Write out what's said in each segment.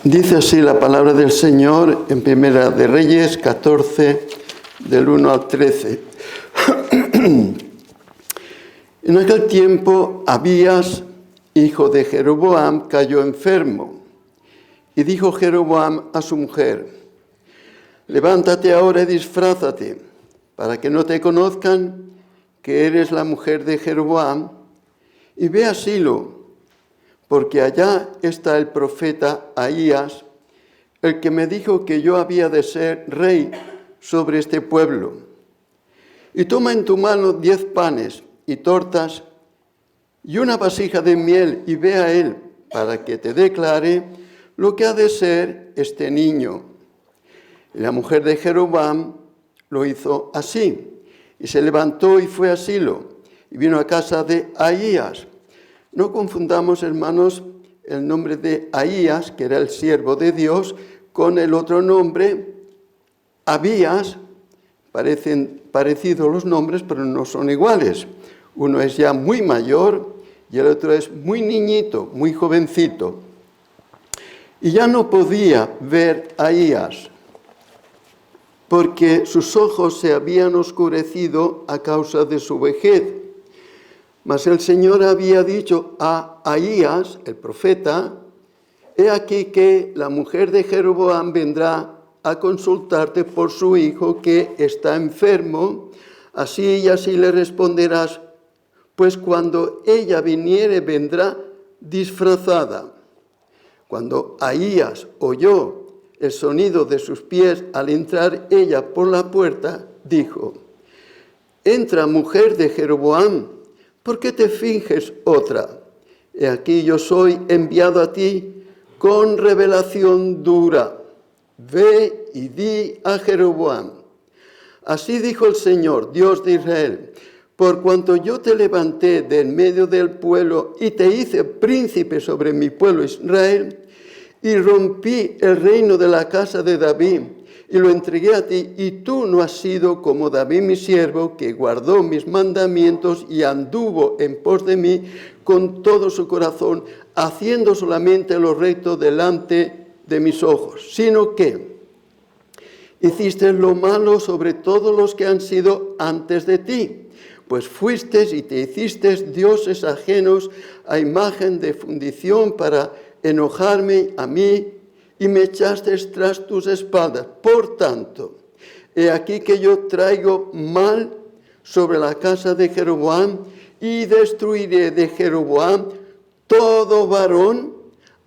Dice así la palabra del Señor en Primera de Reyes 14, del 1 al 13. En aquel tiempo Abías, hijo de Jeroboam, cayó enfermo. Y dijo Jeroboam a su mujer: levántate ahora y disfrázate, para que no te conozcan que eres la mujer de Jeroboam, y ve a Silo, porque allá está el profeta Ahías, el que me dijo que yo había de ser rey sobre este pueblo. Y toma en tu mano 10 panes y tortas y una vasija de miel, y ve a él, para que te declare lo que ha de ser este niño. Y la mujer de Jeroboam lo hizo así, y se levantó y fue a Silo, y vino a casa de Ahías. No confundamos, hermanos, el nombre de Ahías, que era el siervo de Dios, con el otro nombre, Abías. Parecen parecidos los nombres, pero no son iguales. Uno es ya muy mayor y el otro es muy niñito, muy jovencito. Y ya no podía ver a Ahías, porque sus ojos se habían oscurecido a causa de su vejez. Mas el Señor había dicho a Ahías, el profeta: he aquí que la mujer de Jeroboam vendrá a consultarte por su hijo que está enfermo, así y así le responderás, pues cuando ella viniere vendrá disfrazada. Cuando Ahías oyó el sonido de sus pies al entrar ella por la puerta, dijo: entra, mujer de Jeroboam, ¿por qué te finges otra? He aquí yo soy enviado a ti con revelación dura. Ve y di a Jeroboam: así dijo el Señor, Dios de Israel, por cuanto yo te levanté de en medio del pueblo y te hice príncipe sobre mi pueblo Israel, y rompí el reino de la casa de David, y lo entregué a ti, y tú no has sido como David mi siervo, que guardó mis mandamientos y anduvo en pos de mí con todo su corazón, haciendo solamente lo recto delante de mis ojos, sino que hiciste lo malo sobre todos los que han sido antes de ti, pues fuiste y te hiciste dioses ajenos a imagen de fundición para enojarme a mí, y me echaste tras tus espaldas. Por tanto, he aquí que yo traigo mal sobre la casa de Jeroboam, y destruiré de Jeroboam todo varón,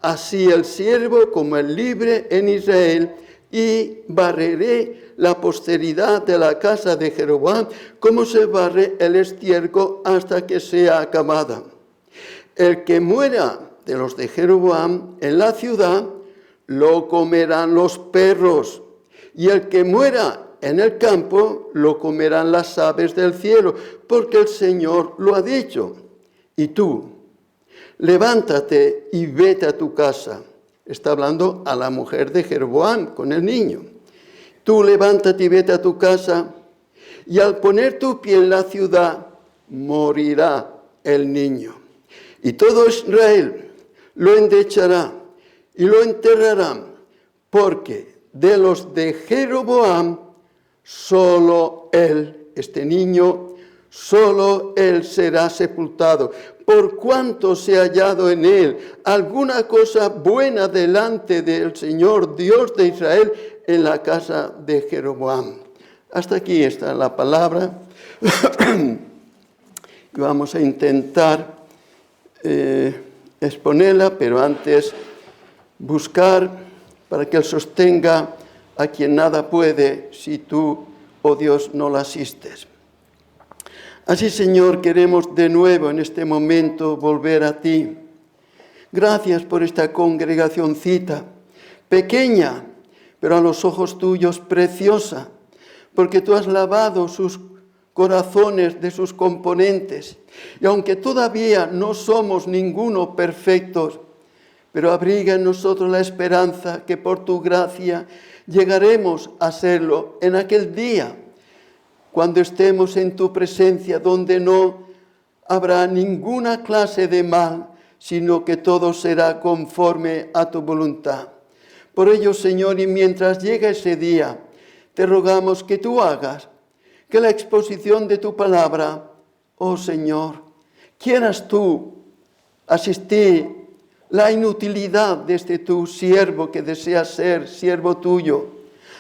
así el siervo como el libre en Israel, y barreré la posteridad de la casa de Jeroboam, como se barre el estiércol hasta que sea acabada. El que muera de los de Jeroboam en la ciudad, lo comerán los perros, y el que muera en el campo, lo comerán las aves del cielo, porque el Señor lo ha dicho. Y tú, levántate y vete a tu casa. Está hablando a la mujer de Jeroboam con el niño. Tú levántate y vete a tu casa, y al poner tu pie en la ciudad, morirá el niño. Y todo Israel lo endechará y lo enterrarán, porque de los de Jeroboam, solo él, este niño, solo él será sepultado, por cuanto se ha hallado en él alguna cosa buena delante del Señor Dios de Israel en la casa de Jeroboam. Hasta aquí está la palabra. Vamos a intentar exponerla, pero antes buscar para que Él sostenga a quien nada puede si tú, oh Dios, no la asistes. Así, Señor, queremos de nuevo en este momento volver a ti. Gracias por esta congregacioncita, pequeña, pero a los ojos tuyos preciosa, porque tú has lavado sus corazones de sus componentes. Y aunque todavía no somos ninguno perfectos, pero abriga en nosotros la esperanza que por tu gracia llegaremos a serlo en aquel día, cuando estemos en tu presencia, donde no habrá ninguna clase de mal, sino que todo será conforme a tu voluntad. Por ello, Señor, y mientras llega ese día, te rogamos que tú hagas que la exposición de tu palabra, oh Señor, quieras tú asistir la inutilidad de este tu siervo que desea ser siervo tuyo.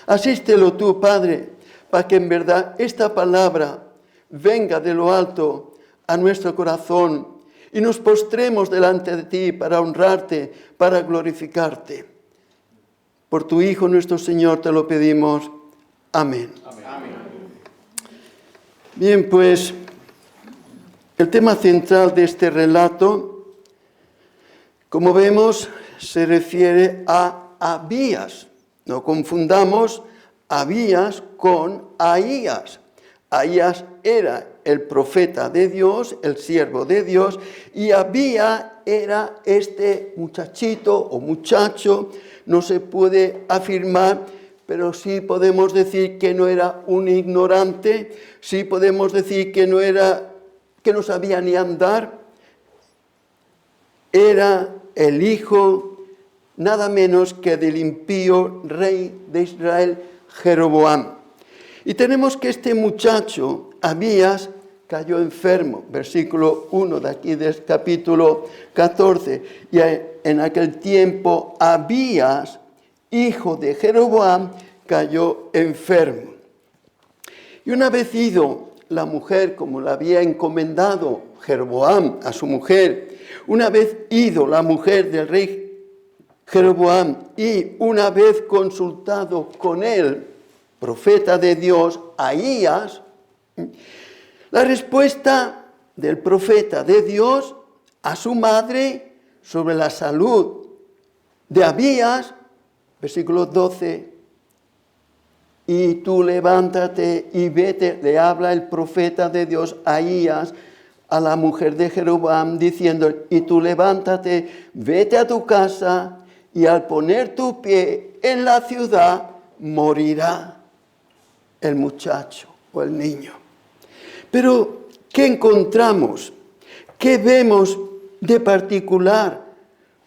Asístelo tú, Padre, para que en verdad esta palabra venga de lo alto a nuestro corazón y nos postremos delante de ti para honrarte, para glorificarte. Por tu Hijo nuestro Señor te lo pedimos. Amén. Amén. Bien, pues el tema central de este relato, como vemos, se refiere a Abías. No confundamos Abías con Ahías. Ahías era el profeta de Dios, el siervo de Dios, y Abías era este muchachito o muchacho, no se puede afirmar, pero sí podemos decir que no era un ignorante, sí podemos decir que no sabía ni andar. Era el hijo nada menos que del impío rey de Israel, Jeroboam. Y tenemos que este muchacho, Abías, cayó enfermo, versículo 1 de aquí del capítulo 14. Y en aquel tiempo Abías, hijo de Jeroboam, cayó enfermo. Y una vez ido la mujer, como la había encomendado Jeroboam a su mujer, una vez ido la mujer del rey Jeroboam y una vez consultado con él, profeta de Dios, Ahías, la respuesta del profeta de Dios a su madre sobre la salud de Abías, versículo 12, y tú levántate y vete, le habla el profeta de Dios Ahías a la mujer de Jeroboam diciendo, y tú levántate, vete a tu casa y al poner tu pie en la ciudad morirá el muchacho o el niño. Pero, ¿qué encontramos? ¿Qué vemos de particular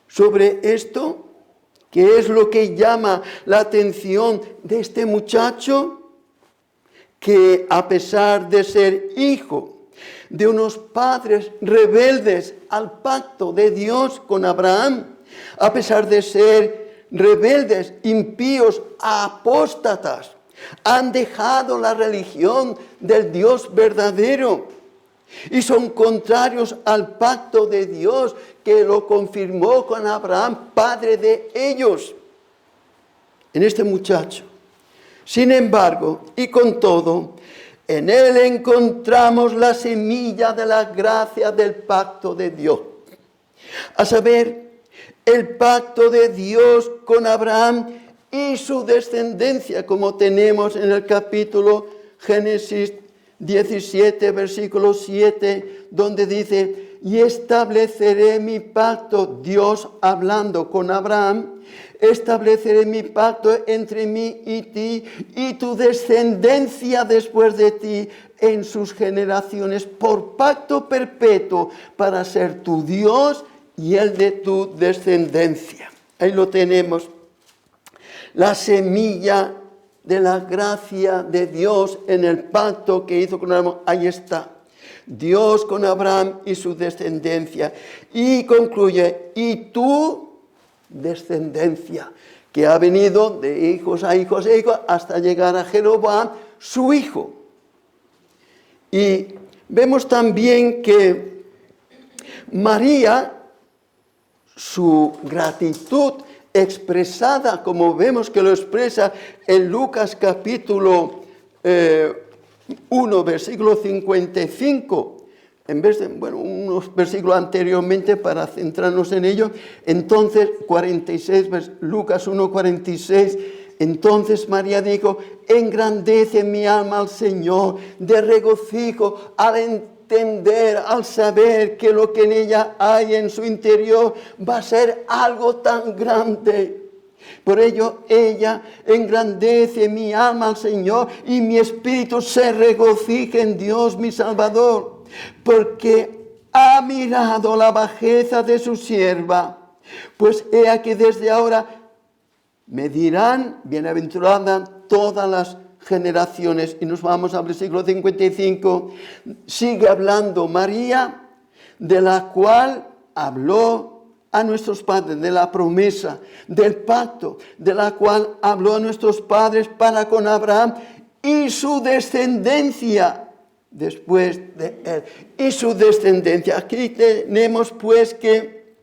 sobre esto? ¿Qué es lo que llama la atención de este muchacho? Que a pesar de ser hijo de unos padres rebeldes al pacto de Dios con Abraham, a pesar de ser rebeldes, impíos, apóstatas, han dejado la religión del Dios verdadero y son contrarios al pacto de Dios que lo confirmó con Abraham, padre de ellos. En este muchacho, sin embargo, y con todo, en él encontramos la semilla de la gracia del pacto de Dios. A saber, el pacto de Dios con Abraham y su descendencia, como tenemos en el capítulo Génesis 17, versículo 7, donde dice, y estableceré mi pacto, Dios hablando con Abraham, estableceré mi pacto entre mí y ti y tu descendencia después de ti en sus generaciones por pacto perpetuo para ser tu Dios y el de tu descendencia. Ahí lo tenemos. La semilla de la gracia de Dios en el pacto que hizo con Abraham. Ahí está. Dios con Abraham y su descendencia. Y concluye, y tu descendencia, que ha venido de hijos a hijos e hijos hasta llegar a Jeroboam, su hijo. Y vemos también que María, su gratitud expresada, como vemos que lo expresa en Lucas capítulo 1, versículo 55, en vez de, unos versículos anteriormente para centrarnos en ello, entonces 46, Lucas 1, 46, entonces María dijo, engrandece mi alma al Señor, de regocijo al entender, al saber que lo que en ella hay en su interior va a ser algo tan grande. Por ello ella engrandece mi alma al Señor y mi espíritu se regocija en Dios mi Salvador, porque ha mirado la bajeza de su sierva. Pues he aquí desde ahora Me dirán, bienaventurada todas las generaciones. Y nos vamos al versículo 55. Sigue hablando María, de la cual habló a nuestros padres, de la promesa, del pacto, de la cual habló a nuestros padres para con Abraham y su descendencia después de él. Y su descendencia. Aquí tenemos pues que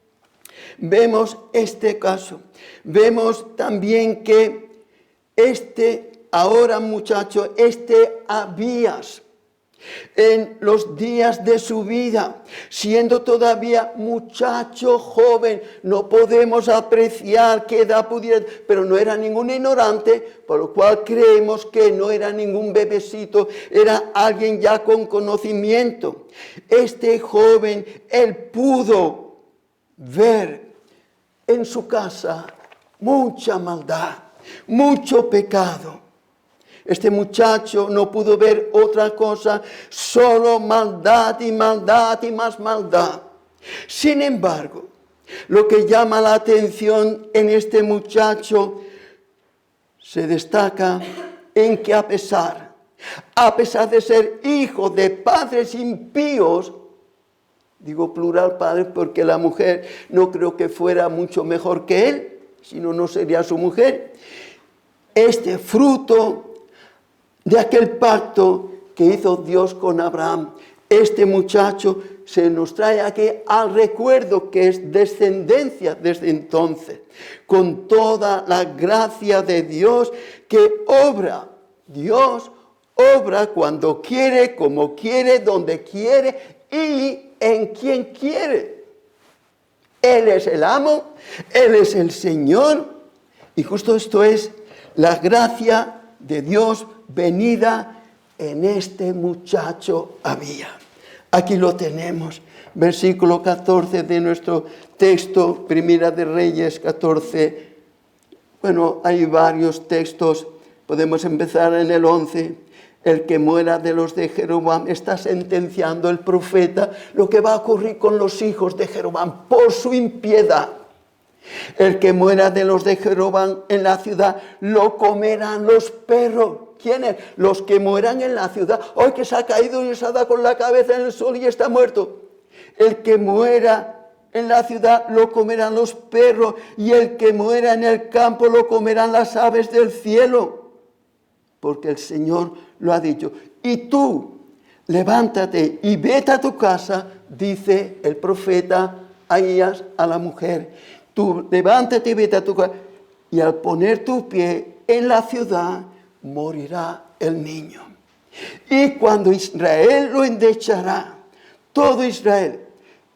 vemos este caso. Vemos también que ahora muchacho, Abías, en los días de su vida, siendo todavía muchacho joven, no podemos apreciar qué edad pudiera, pero no era ningún ignorante, por lo cual creemos que no era ningún bebecito, era alguien ya con conocimiento. Este joven, él pudo ver en su casa mucha maldad, mucho pecado. Este muchacho no pudo ver otra cosa, solo maldad y maldad y más maldad. Sin embargo, lo que llama la atención en este muchacho se destaca en que a pesar de ser hijo de padres impíos, digo plural padres porque la mujer no creo que fuera mucho mejor que él, si no, no sería su mujer, este fruto de aquel pacto que hizo Dios con Abraham. Este muchacho se nos trae aquí al recuerdo que es descendencia desde entonces, con toda la gracia de Dios que obra. Dios obra cuando quiere, como quiere, donde quiere y en quien quiere. Él es el amo, Él es el Señor, y justo esto es la gracia de Dios venida en este muchacho Abías. Aquí lo tenemos, versículo 14 de nuestro texto, Primera de Reyes 14. Bueno, hay varios textos, podemos empezar en el 11. El que muera de los de Jeroboam, está sentenciando el profeta lo que va a ocurrir con los hijos de Jeroboam por su impiedad. El que muera de los de Jeroboam en la ciudad, lo comerán los perros. ¿Quiénes? Los que mueran en la ciudad. Hoy que se ha caído y se ha dado con la cabeza en el suelo y está muerto. El que muera en la ciudad, lo comerán los perros. Y el que muera en el campo, lo comerán las aves del cielo. Porque el Señor lo ha dicho. Y tú, levántate y vete a tu casa, dice el profeta Ahías a la mujer. Tú levántate y vete a tu casa. Y al poner tu pie en la ciudad, morirá el niño. Y cuando Israel lo endechará, todo Israel,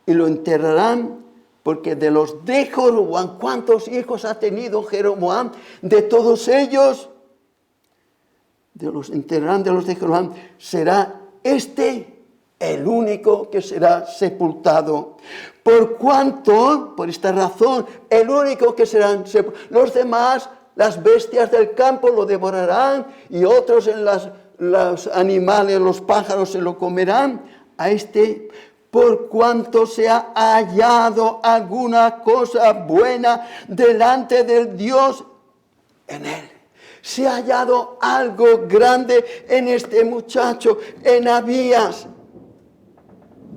y lo enterrarán, porque de los de Jeroboam, ¿cuántos hijos ha tenido Jeroboam? De todos ellos, enterrarán de los de Jeroboam, será el único que será sepultado. Por esta razón, el único que serán sepultados. Los demás, las bestias del campo lo devorarán y otros en los animales, los pájaros se lo comerán. Por cuanto se ha hallado alguna cosa buena delante del Dios en él. Se ha hallado algo grande en este muchacho, en Abías,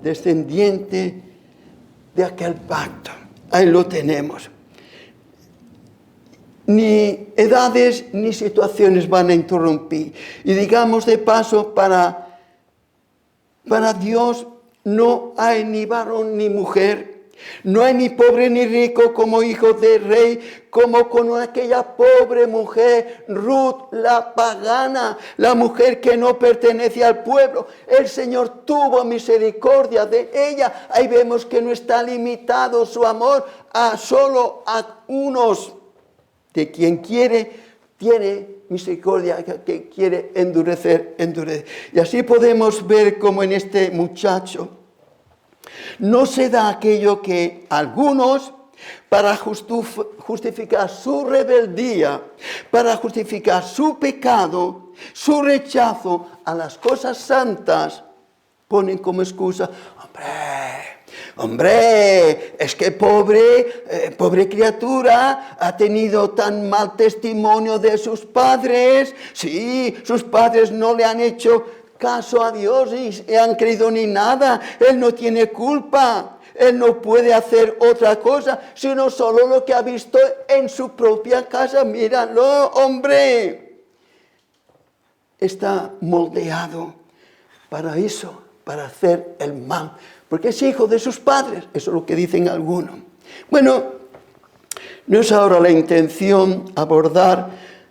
descendiente de aquel pacto. Ahí lo tenemos. Ni edades ni situaciones van a interrumpir. Y digamos de paso, para Dios no hay ni varón ni mujer. No hay ni pobre ni rico como hijo de rey, como con aquella pobre mujer, Ruth, la pagana, la mujer que no pertenece al pueblo. El Señor tuvo misericordia de ella. Ahí vemos que no está limitado su amor solo a unos. De quien quiere, tiene misericordia, que quiere endurecer. Y así podemos ver como en este muchacho no se da aquello que algunos, para justificar su rebeldía, para justificar su pecado, su rechazo a las cosas santas, ponen como excusa: hombre, Hombre, es que pobre criatura, ha tenido tan mal testimonio de sus padres. Sí, sus padres no le han hecho caso a Dios y han creído ni nada. Él no tiene culpa. Él no puede hacer otra cosa, sino solo lo que ha visto en su propia casa. Míralo, hombre. Está moldeado para eso, para hacer el mal, porque es hijo de sus padres. Eso es lo que dicen algunos. Bueno, no es ahora la intención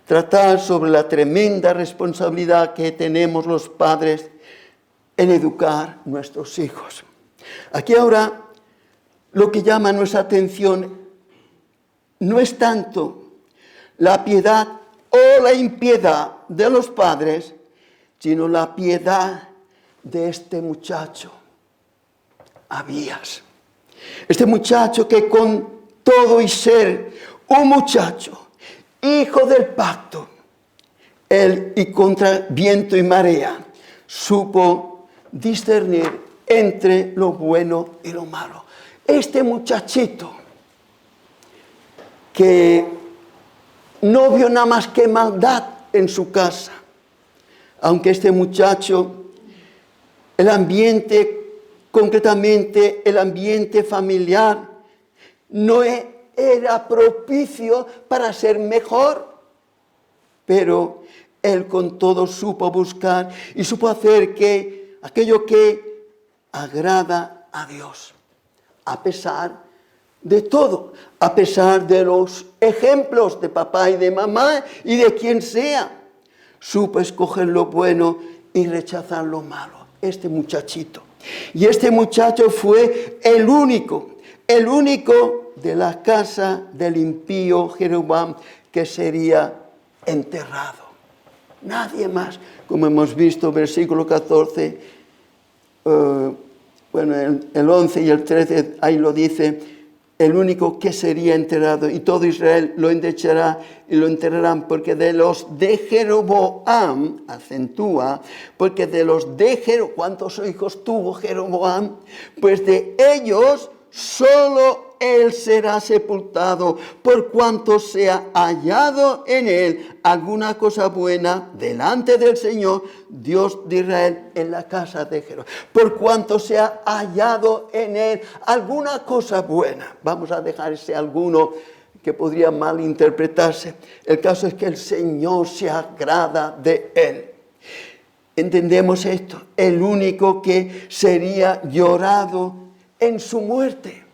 tratar sobre la tremenda responsabilidad que tenemos los padres en educar nuestros hijos. Aquí ahora lo que llama nuestra atención no es tanto la piedad o la impiedad de los padres, sino la piedad de este muchacho, Abías. Este muchacho que con todo y ser un muchacho, hijo del pacto, él y contra viento y marea, supo discernir entre lo bueno y lo malo. Este muchachito que no vio nada más que maldad en su casa, aunque este muchacho, el ambiente, concretamente el ambiente familiar, no era propicio para ser mejor, pero él con todo supo buscar y supo hacer que aquello que agrada a Dios, a pesar de todo, a pesar de los ejemplos de papá y de mamá y de quien sea, supo escoger lo bueno y rechazar lo malo. Este muchachito. Y este muchacho fue el único de la casa del impío Jeroboam que sería enterrado. Nadie más, como hemos visto, versículo 14, el 11 y el 13, ahí lo dice, el único que sería enterrado, y todo Israel lo endechará y lo enterrarán, porque de los de Jeroboam, acentúa, porque de los de Jeroboam, ¿cuántos hijos tuvo Jeroboam? Pues de ellos solo él será sepultado, por cuanto sea hallado en él alguna cosa buena delante del Señor, Dios de Israel, en la casa de Jeroboam. Por cuanto sea hallado en él alguna cosa buena. Vamos a dejar ese alguno que podría malinterpretarse. El caso es que el Señor se agrada de él. Entendemos esto, el único que sería llorado en su muerte.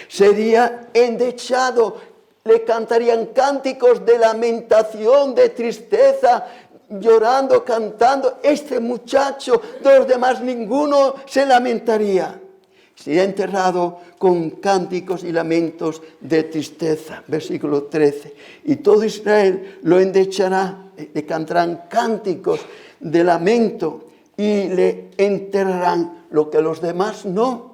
Sería endechado, le cantarían cánticos de lamentación, de tristeza, llorando, cantando. Este muchacho, de los demás ninguno se lamentaría. Sería enterrado con cánticos y lamentos de tristeza. Versículo 13. Y todo Israel lo endechará, le cantarán cánticos de lamento y le enterrarán, lo que los demás no.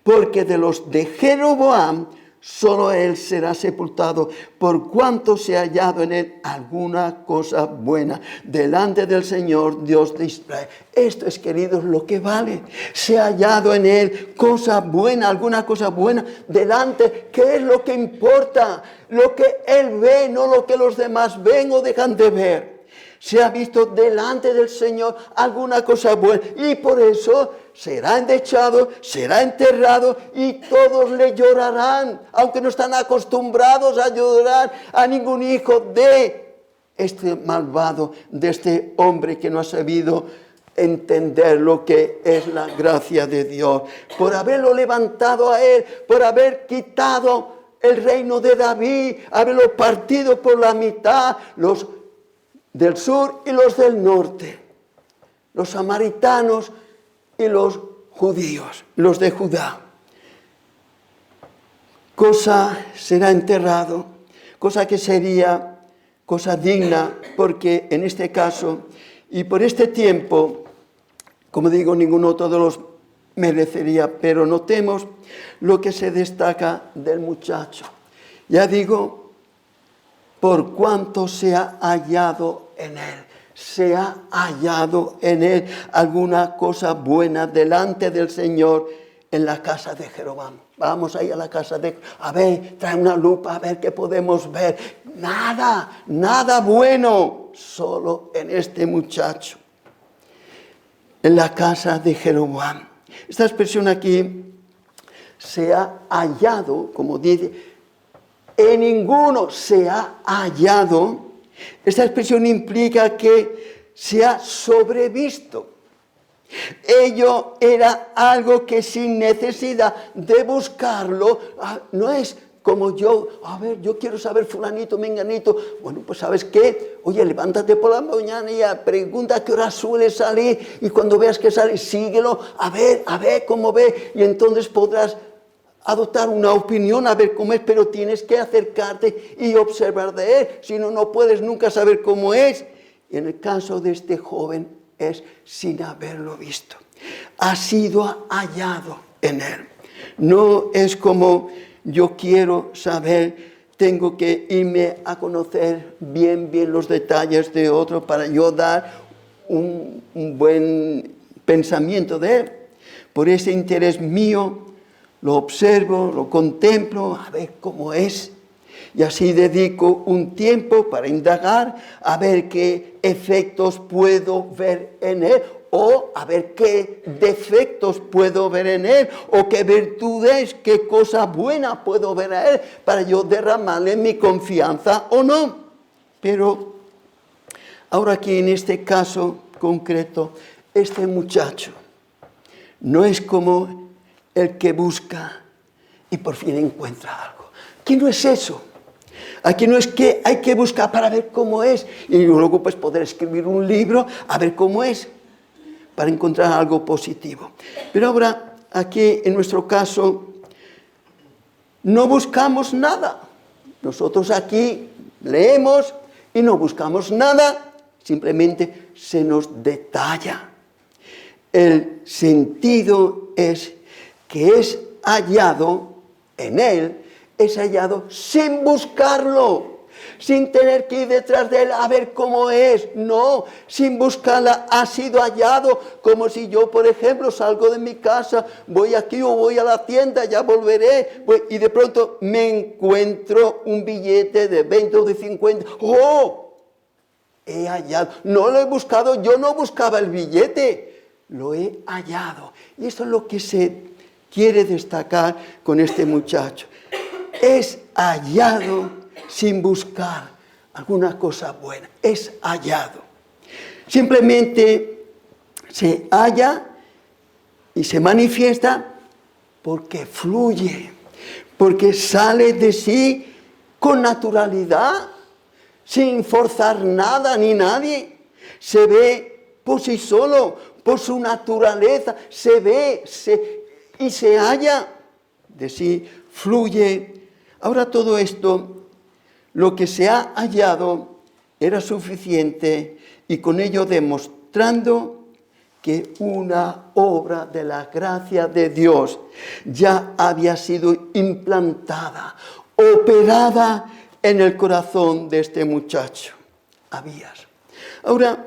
Porque de los de Jeroboam solo él será sepultado, por cuanto se ha hallado en él alguna cosa buena delante del Señor Dios de Israel. Esto es, queridos, lo que vale. Se ha hallado en él cosa buena, alguna cosa buena delante. ¿Qué es lo que importa? Lo que él ve, no lo que los demás ven o dejan de ver. Se ha visto delante del Señor alguna cosa buena y por eso será endechado, será enterrado y todos le llorarán, aunque no están acostumbrados a llorar a ningún hijo de este malvado, de este hombre que no ha sabido entender lo que es la gracia de Dios, por haberlo levantado a él, por haber quitado el reino de David, haberlo partido por la mitad, los del sur y los del norte, los samaritanos y los judíos, los de Judá. Cosa será enterrado, cosa que sería cosa digna, porque en este caso y por este tiempo, como digo, ningún otro de los merecería, pero notemos lo que se destaca del muchacho. Ya digo, por cuanto se ha hallado en él. Se ha hallado en él alguna cosa buena delante del Señor en la casa de Jeroboam. Vamos ahí a la casa a ver, trae una lupa, a ver qué podemos ver. Nada, nada bueno, solo en este muchacho. En la casa de Jeroboam. Esta expresión aquí se ha hallado, como dice, en ninguno se ha hallado. Esta expresión implica que se ha sobrevisto. Ello era algo que sin necesidad de buscarlo, no es como yo, a ver, yo quiero saber fulanito, menganito. Bueno, pues ¿sabes qué? Oye, levántate por la mañana y pregunta a qué hora suele salir y cuando veas que sale, síguelo, a ver cómo ve y entonces podrás adoptar una opinión, a ver cómo es, pero tienes que acercarte y observar de él, si no, no puedes nunca saber cómo es. Y en el caso de este joven es sin haberlo visto. Ha sido hallado en él. No es como yo quiero saber, tengo que irme a conocer bien los detalles de otro para yo dar un buen pensamiento de él. Por ese interés mío, lo observo, lo contemplo, a ver cómo es. Y así dedico un tiempo para indagar, a ver qué efectos puedo ver en él, o a ver qué defectos puedo ver en él, o qué virtudes, qué cosa buena puedo ver a él, para yo derramarle mi confianza o no. Pero ahora aquí en este caso concreto, este muchacho no es como el que busca y por fin encuentra algo. Aquí no es eso. Aquí no es que hay que buscar para ver cómo es y luego pues poder escribir un libro a ver cómo es para encontrar algo positivo. Pero ahora aquí en nuestro caso no buscamos nada. Nosotros aquí leemos y no buscamos nada, simplemente se nos detalla. El sentido es que es hallado en él, es hallado sin buscarlo, sin tener que ir detrás de él a ver cómo es. No, sin buscarla ha sido hallado, como si yo, por ejemplo, salgo de mi casa, voy aquí o voy a la tienda, ya volveré, y de pronto me encuentro un billete de 20 o de 50. ¡Oh! He hallado. No lo he buscado, yo no buscaba el billete, lo he hallado. Y esto es lo que se quiere destacar con este muchacho. Es hallado sin buscar alguna cosa buena. Es hallado. Simplemente se halla y se manifiesta porque fluye, porque sale de sí con naturalidad, sin forzar nada ni nadie. Se ve por sí solo, por su naturaleza, se ve y se halla de sí, fluye. Ahora todo esto, lo que se ha hallado, era suficiente y con ello demostrando que una obra de la gracia de Dios ya había sido implantada, operada en el corazón de este muchacho, Abías. Ahora,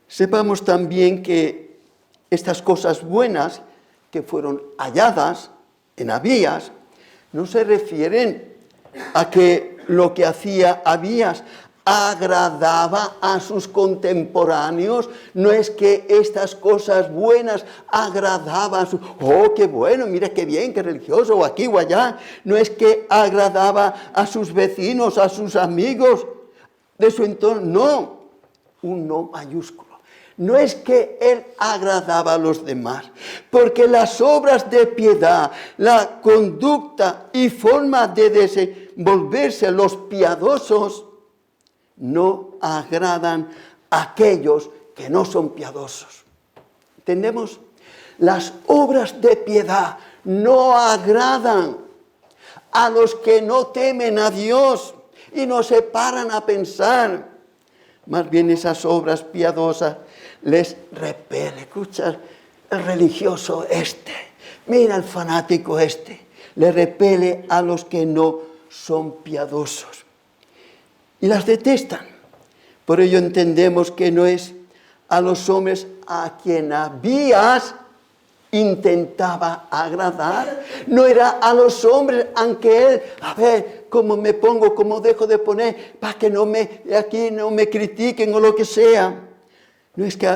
sepamos también que estas cosas buenas que fueron halladas en Abías no se refieren a que lo que hacía Abías agradaba a sus contemporáneos. No es que estas cosas buenas agradaban a sus... ¡Oh, qué bueno! Mira qué bien, qué religioso, o aquí o allá. No es que agradaba a sus vecinos, a sus amigos de su entorno. No, un no mayúsculo. No es que él agradaba a los demás, porque las obras de piedad, la conducta y forma de desenvolverse los piadosos no agradan a aquellos que no son piadosos. ¿Entendemos? Las obras de piedad no agradan a los que no temen a Dios y no se paran a pensar. Más bien esas obras piadosas les repele. Escucha, el religioso este, mira el fanático este, le repele a los que no son piadosos. Y las detestan. Por ello entendemos que no es a los hombres a quien Abías intentaba agradar. No era a los hombres, aunque él, a ver, cómo me pongo, cómo dejo de poner, para que aquí no me critiquen o lo que sea. No es que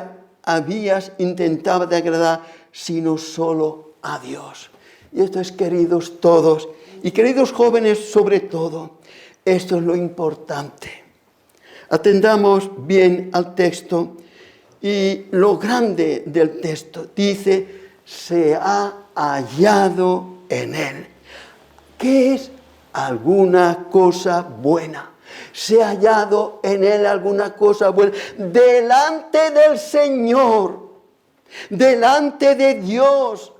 Abías intentaba de agradar, sino solo a Dios. Y esto es, queridos todos, y queridos jóvenes sobre todo, esto es lo importante. Atendamos bien al texto y lo grande del texto. Dice, se ha hallado en él. ¿Qué es? Alguna cosa buena. Se ha hallado en él alguna cosa buena. Delante del Señor, delante de Dios,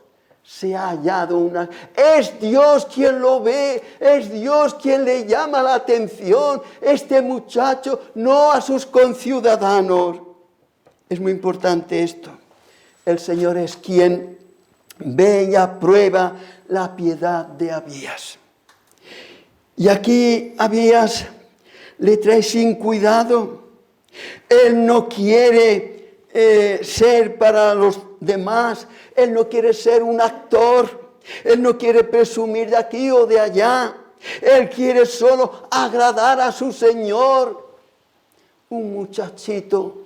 se ha hallado una... Es Dios quien lo ve, es Dios quien le llama la atención, este muchacho, no a sus conciudadanos. Es muy importante esto. El Señor es quien ve y aprueba la piedad de Abías. Y aquí Abías le trae sin cuidado. Él no quiere ser para los demás. Él no quiere ser un actor. Él no quiere presumir de aquí o de allá. Él quiere solo agradar a su Señor. Un muchachito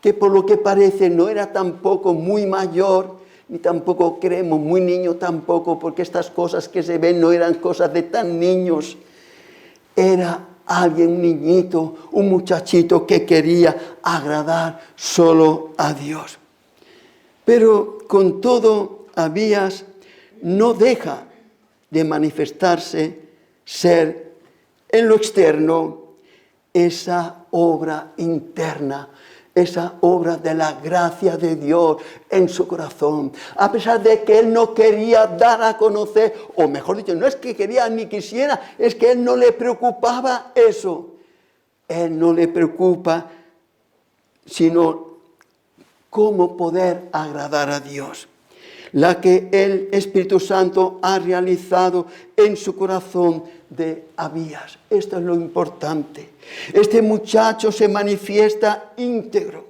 que por lo que parece no era tampoco muy mayor, ni tampoco creemos muy niño tampoco, porque estas cosas que se ven no eran cosas de tan niños. Era alguien, un niñito, un muchachito que quería agradar solo a Dios. Pero con todo, Abías no deja de manifestarse, ser en lo externo esa obra interna, esa obra de la gracia de Dios en su corazón. A pesar de que él no quería dar a conocer, o mejor dicho, no es que quería ni quisiera, es que él no le preocupaba eso. Él no le preocupa, sino cómo poder agradar a Dios. La que el Espíritu Santo ha realizado en su corazón de Abías. Esto es lo importante. Este muchacho se manifiesta íntegro,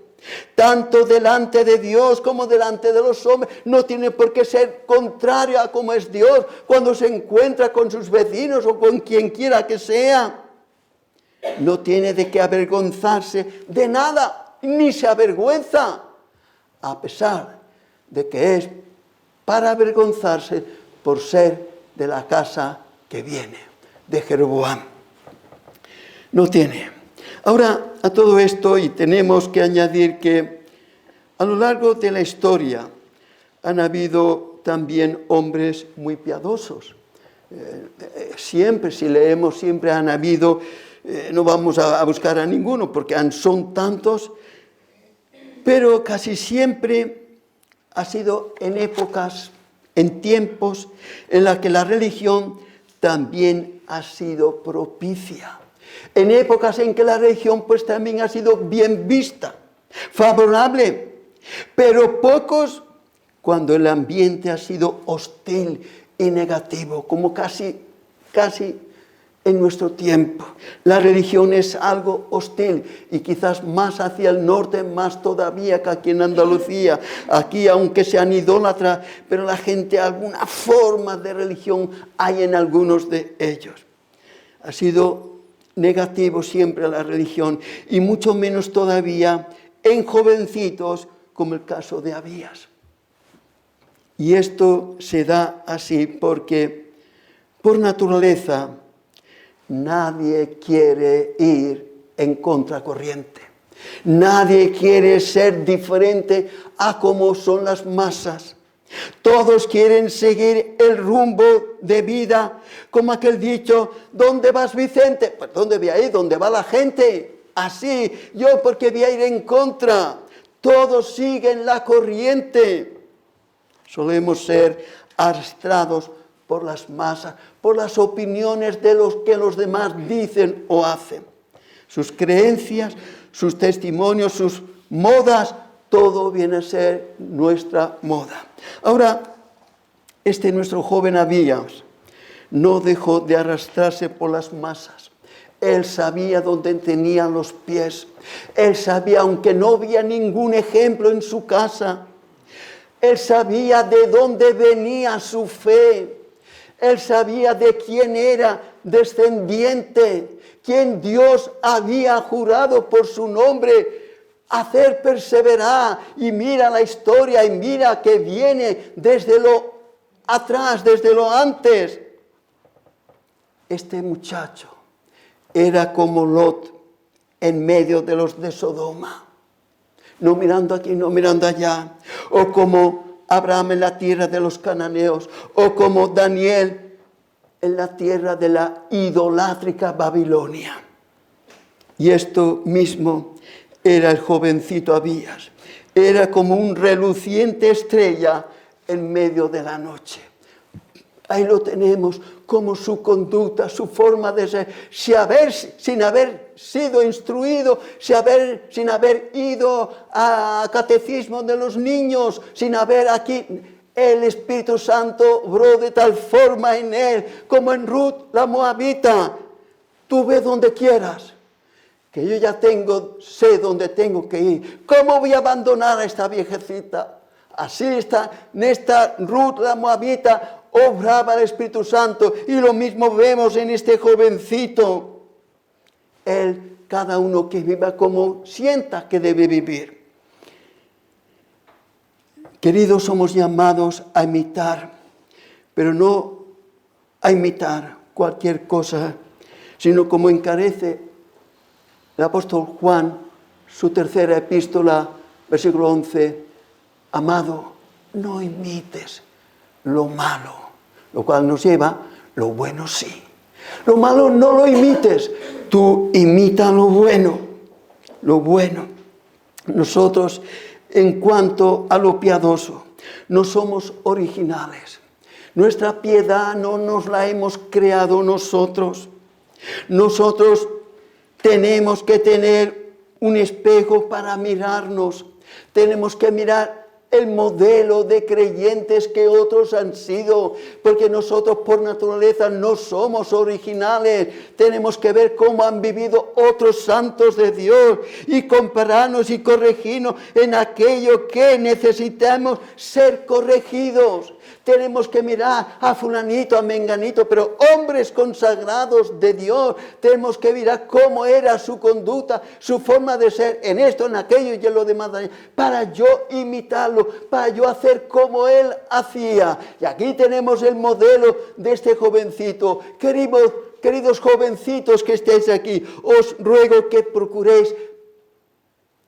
tanto delante de Dios como delante de los hombres. No tiene por qué ser contrario a cómo es Dios cuando se encuentra con sus vecinos o con quien quiera que sea. No tiene de qué avergonzarse de nada, ni se avergüenza, a pesar de que es para avergonzarse por ser de la casa que viene, de Jeroboam. No tiene. Ahora, a todo esto, y tenemos que añadir que a lo largo de la historia han habido también hombres muy piadosos. Siempre, si leemos, siempre han habido, no vamos a buscar a ninguno porque son tantos, pero casi siempre ha sido en épocas, en tiempos en los que la religión también ha sido propicia. En épocas en que la religión pues también ha sido bien vista, favorable, pero pocos cuando el ambiente ha sido hostil y negativo, como casi en nuestro tiempo. La religión es algo hostil y quizás más hacia el norte, más todavía que aquí en Andalucía. Aquí, aunque sean idólatras, pero la gente, alguna forma de religión hay en algunos de ellos. Ha sido negativo siempre la religión y mucho menos todavía en jovencitos como el caso de Abías. Y esto se da así porque por naturaleza nadie quiere ir en contracorriente. Nadie quiere ser diferente a como son las masas. Todos quieren seguir el rumbo de vida, como aquel dicho, ¿dónde vas, Vicente? Pues ¿dónde voy a ir? ¿Dónde va la gente? Así, yo porque voy a ir en contra. Todos siguen la corriente. Solemos ser arrastrados por las masas, por las opiniones de los que los demás dicen o hacen. Sus creencias, sus testimonios, sus modas, todo viene a ser nuestra moda. Ahora, nuestro joven Abías no dejó de arrastrarse por las masas. Él sabía dónde tenían los pies. Él sabía, aunque no había ningún ejemplo en su casa, Él sabía de dónde venía su fe. Él sabía de quién era descendiente, quién Dios había jurado por su nombre hacer perseverar. Y mira la historia y mira que viene desde lo atrás, desde lo antes. Este muchacho era como Lot en medio de los de Sodoma, no mirando aquí, no mirando allá, o como Abraham en la tierra de los cananeos, o como Daniel en la tierra de la idolátrica Babilonia. Y esto mismo era el jovencito Abías. Era como un reluciente estrella en medio de la noche. Ahí lo tenemos, como su conducta, su forma de ser, sin haber sido instruido, sin haber ido a catecismo de los niños, sin haber aquí, el Espíritu Santo obró de tal forma en él, como en Ruth la Moabita. Tú ve donde quieras, que yo ya sé dónde tengo que ir. ¿Cómo voy a abandonar a esta viejecita? Así está, en esta Ruth la Moabita obraba el Espíritu Santo, y lo mismo vemos en este jovencito. Él, cada uno que viva como sienta que debe vivir. Queridos, somos llamados a imitar, pero no a imitar cualquier cosa, sino como encarece el apóstol Juan, su tercera epístola, versículo 11, amado, no imites lo malo, lo cual nos lleva, lo bueno sí. Lo malo no lo imites, tú imita lo bueno, lo bueno. Nosotros, en cuanto a lo piadoso, no somos originales. Nuestra piedad no nos la hemos creado nosotros. Nosotros tenemos que tener un espejo para mirarnos. Tenemos que mirar el modelo de creyentes que otros han sido, porque nosotros por naturaleza no somos originales. Tenemos que ver cómo han vivido otros santos de Dios y compararnos y corregirnos en aquello que necesitamos ser corregidos. Tenemos que mirar a fulanito, a menganito, pero hombres consagrados de Dios. Tenemos que mirar cómo era su conducta, su forma de ser en esto, en aquello y en lo demás, para yo imitarlo, para yo hacer como él hacía. Y aquí tenemos el modelo de este jovencito. Queridos jovencitos que estéis aquí, os ruego que procuréis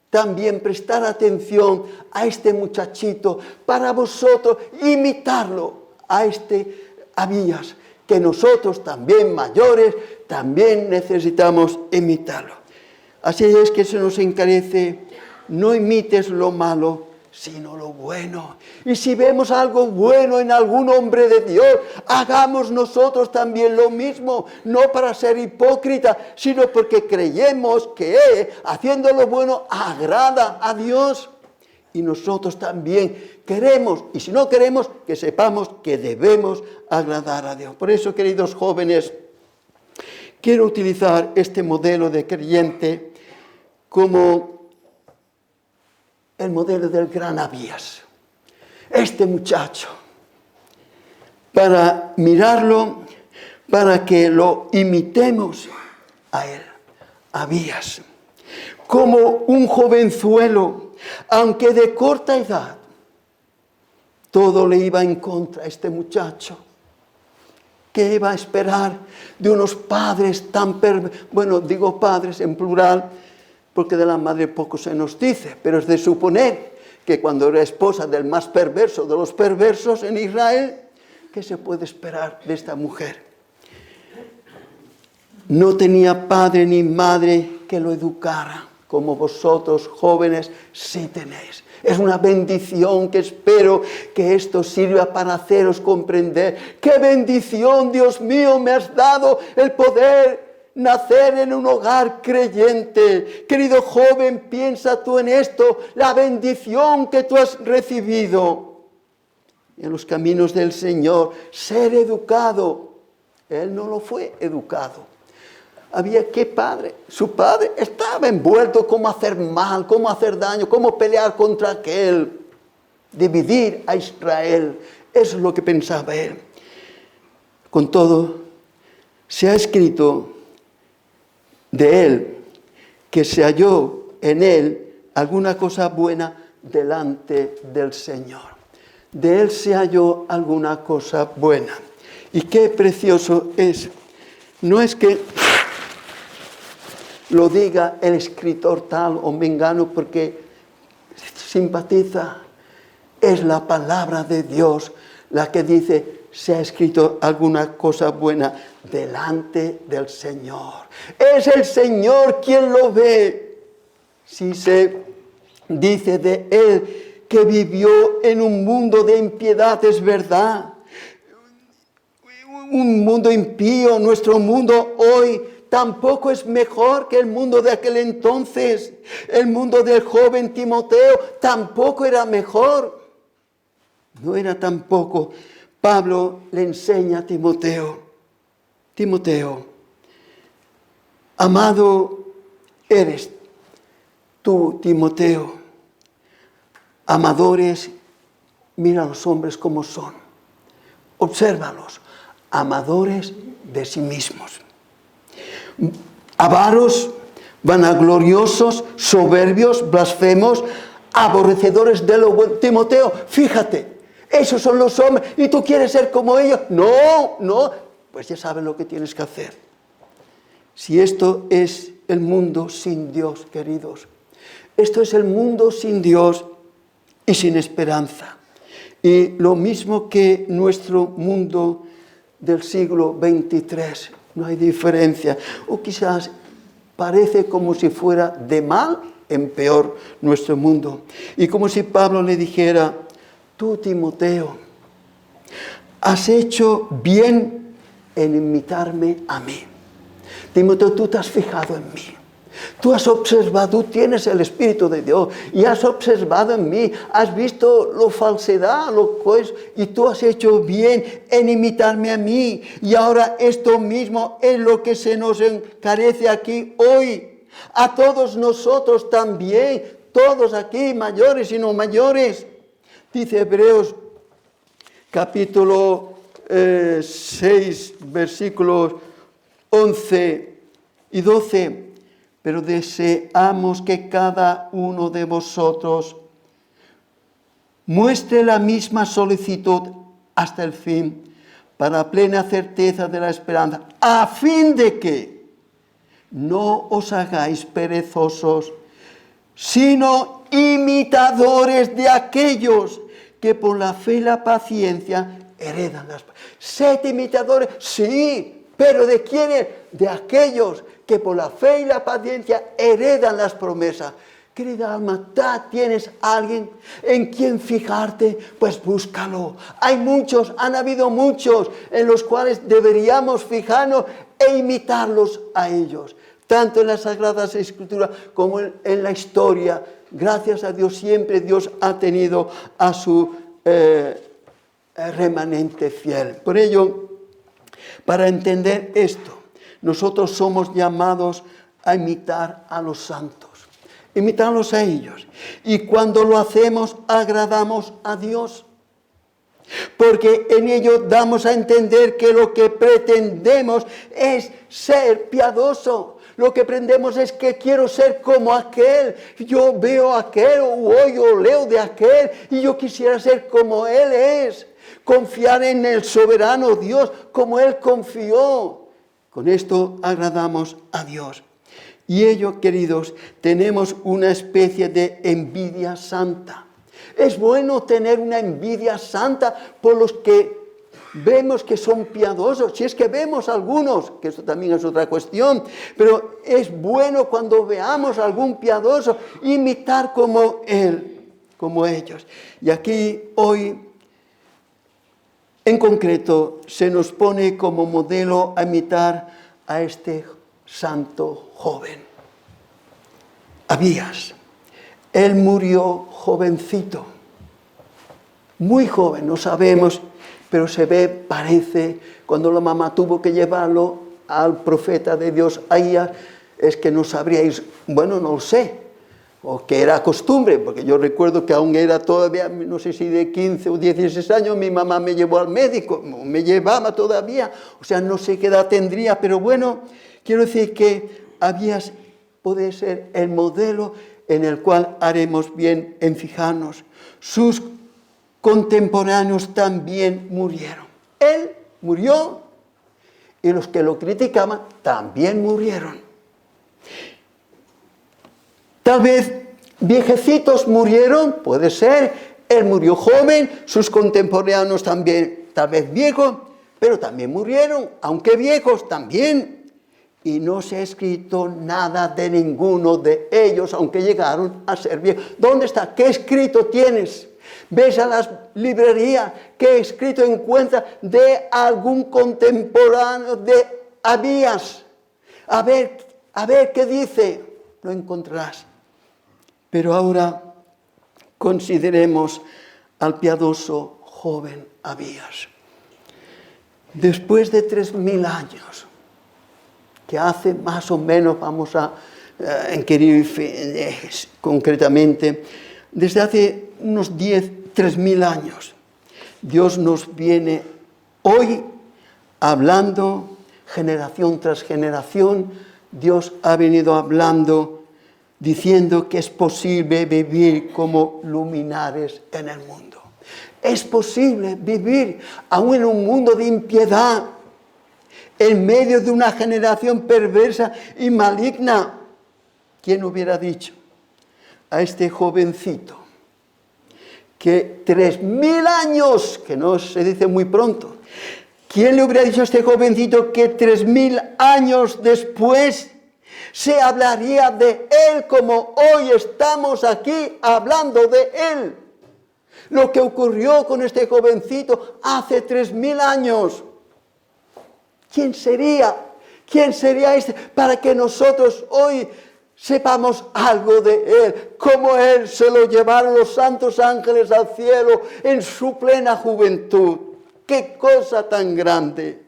también prestar atención a este muchachito, para vosotros imitarlo, a este Abías, que nosotros también mayores, también necesitamos imitarlo. Así es que se nos encarece, no imites lo malo, sino lo bueno. Y si vemos algo bueno en algún hombre de Dios, hagamos nosotros también lo mismo, no para ser hipócritas, sino porque creemos que Él, haciendo lo bueno, agrada a Dios. Y nosotros también queremos, y si no queremos, que sepamos que debemos agradar a Dios. Por eso, queridos jóvenes, quiero utilizar este modelo de creyente como el modelo del gran Abías, este muchacho, para mirarlo, para que lo imitemos a él, Abías, como un jovenzuelo, aunque de corta edad, todo le iba en contra a este muchacho. ¿Qué iba a esperar de unos padres tan bueno, digo padres en plural, porque de la madre poco se nos dice, pero es de suponer que cuando era esposa del más perverso de los perversos en Israel, ¿qué se puede esperar de esta mujer? No tenía padre ni madre que lo educara, como vosotros jóvenes sí tenéis. Es una bendición que espero que esto sirva para haceros comprender. ¡Qué bendición, Dios mío, me has dado el poder nacer en un hogar creyente! Querido joven, piensa tú en esto, la bendición que tú has recibido. En los caminos del Señor, ser educado. Él no lo fue educado. Había que padre, su padre estaba envuelto cómo hacer mal, cómo hacer daño, cómo pelear contra aquel. dividir a Israel. Eso es lo que pensaba él. Con todo, se ha escrito de él que se halló en él alguna cosa buena delante del Señor. De él se halló alguna cosa buena. Y qué precioso es. No es que lo diga el escritor tal o mengano porque simpatiza. Es la palabra de Dios la que dice, se ha escrito alguna cosa buena delante del Señor. Es el Señor quien lo ve. Si se dice de él que vivió en un mundo de impiedad, es verdad. Un mundo impío, nuestro mundo hoy tampoco es mejor que el mundo de aquel entonces. El mundo del joven Timoteo tampoco era mejor. No era tampoco. Pablo le enseña a Timoteo. Timoteo, amado eres tú, Timoteo. Amadores, mira a los hombres como son. Obsérvalos. Amadores de sí mismos. Avaros, vanagloriosos, soberbios, blasfemos, aborrecedores de lo bueno. Timoteo, fíjate, esos son los hombres y tú quieres ser como ellos. No, pues ya sabes lo que tienes que hacer. Si esto es el mundo sin Dios, queridos, esto es el mundo sin Dios y sin esperanza. Y lo mismo que nuestro mundo del siglo XXIII, no hay diferencia. O quizás parece como si fuera de mal en peor nuestro mundo. Y como si Pablo le dijera, tú, Timoteo, has hecho bien en imitarme a mí. Timoteo, tú te has fijado en mí. Tú has observado, tú tienes el Espíritu de Dios y has observado en mí, has visto lo falsedad, lo que es, y tú has hecho bien en imitarme a mí. Y ahora esto mismo es lo que se nos encarece aquí hoy. A todos nosotros también, todos aquí, mayores y no mayores. Dice Hebreos capítulo 6, versículos 11 y 12. Pero deseamos que cada uno de vosotros muestre la misma solicitud hasta el fin, para plena certeza de la esperanza, a fin de que no os hagáis perezosos, sino imitadores de aquellos que por la fe y la paciencia heredan las promesas. Sed imitadores, sí, pero ¿de quiénes? De aquellos que por la fe y la paciencia heredan las promesas. Querida alma, ¿tienes alguien en quien fijarte? Pues búscalo. Hay muchos, han habido muchos en los cuales deberíamos fijarnos e imitarlos a ellos. Tanto en las Sagradas Escrituras como en la historia. Gracias a Dios siempre Dios ha tenido a su remanente fiel. Por ello, para entender esto, nosotros somos llamados a imitar a los santos, imitarlos a ellos. Y cuando lo hacemos, agradamos a Dios. Porque en ello damos a entender que lo que pretendemos es ser piadoso. Lo que pretendemos es que quiero ser como aquel. Yo veo a aquel o oigo o leo de aquel y yo quisiera ser como él es. Confiar en el soberano Dios como él confió. Con esto agradamos a Dios. Y ello, queridos, tenemos una especie de envidia santa. Es bueno tener una envidia santa por los que vemos que son piadosos. Si es que vemos algunos, que eso también es otra cuestión, pero es bueno cuando veamos a algún piadoso imitar como él, como ellos. Y aquí hoy, en concreto, se nos pone como modelo a imitar a este santo joven. Abías. Él murió jovencito, muy joven, no sabemos, pero se ve, parece, cuando la mamá tuvo que llevarlo al profeta de Dios, Ahías, es que no sabríais, bueno, no lo sé, o que era costumbre, porque yo recuerdo que aún era todavía, no sé si de 15 o 16 años, mi mamá me llevó al médico, me llevaba todavía, o sea, no sé qué edad tendría, pero bueno, quiero decir que Abías puede ser el modelo en el cual haremos bien en fijarnos. Sus contemporáneos también murieron. Él murió y los que lo criticaban también murieron. Tal vez viejecitos murieron, puede ser, él murió joven, sus contemporáneos también, tal vez viejos, pero también murieron, aunque viejos también. Y no se ha escrito nada de ninguno de ellos, aunque llegaron a ser viejos. ¿Dónde está? ¿Qué escrito tienes? Ves a las librerías, ¿qué escrito encuentras de algún contemporáneo de Abías? A ver qué dice, lo encontrarás. Pero ahora consideremos al piadoso joven Abías. Después de 3000 años, que hace más o menos, vamos a inquirir concretamente, desde hace unos 3000 años, Dios nos viene hoy hablando, generación tras generación, Dios ha venido hablando, diciendo que es posible vivir como luminares en el mundo. Es posible vivir aún en un mundo de impiedad, en medio de una generación perversa y maligna. ¿Quién hubiera dicho a este jovencito que 3000 años, que no se dice muy pronto, quién le hubiera dicho a este jovencito que 3000 años después se hablaría de él como hoy estamos aquí hablando de él? Lo que ocurrió con este jovencito hace 3000 años. ¿Quién sería? ¿Quién sería este para que nosotros hoy sepamos algo de él? Cómo él se lo llevaron los santos ángeles al cielo en su plena juventud. ¡Qué cosa tan grande!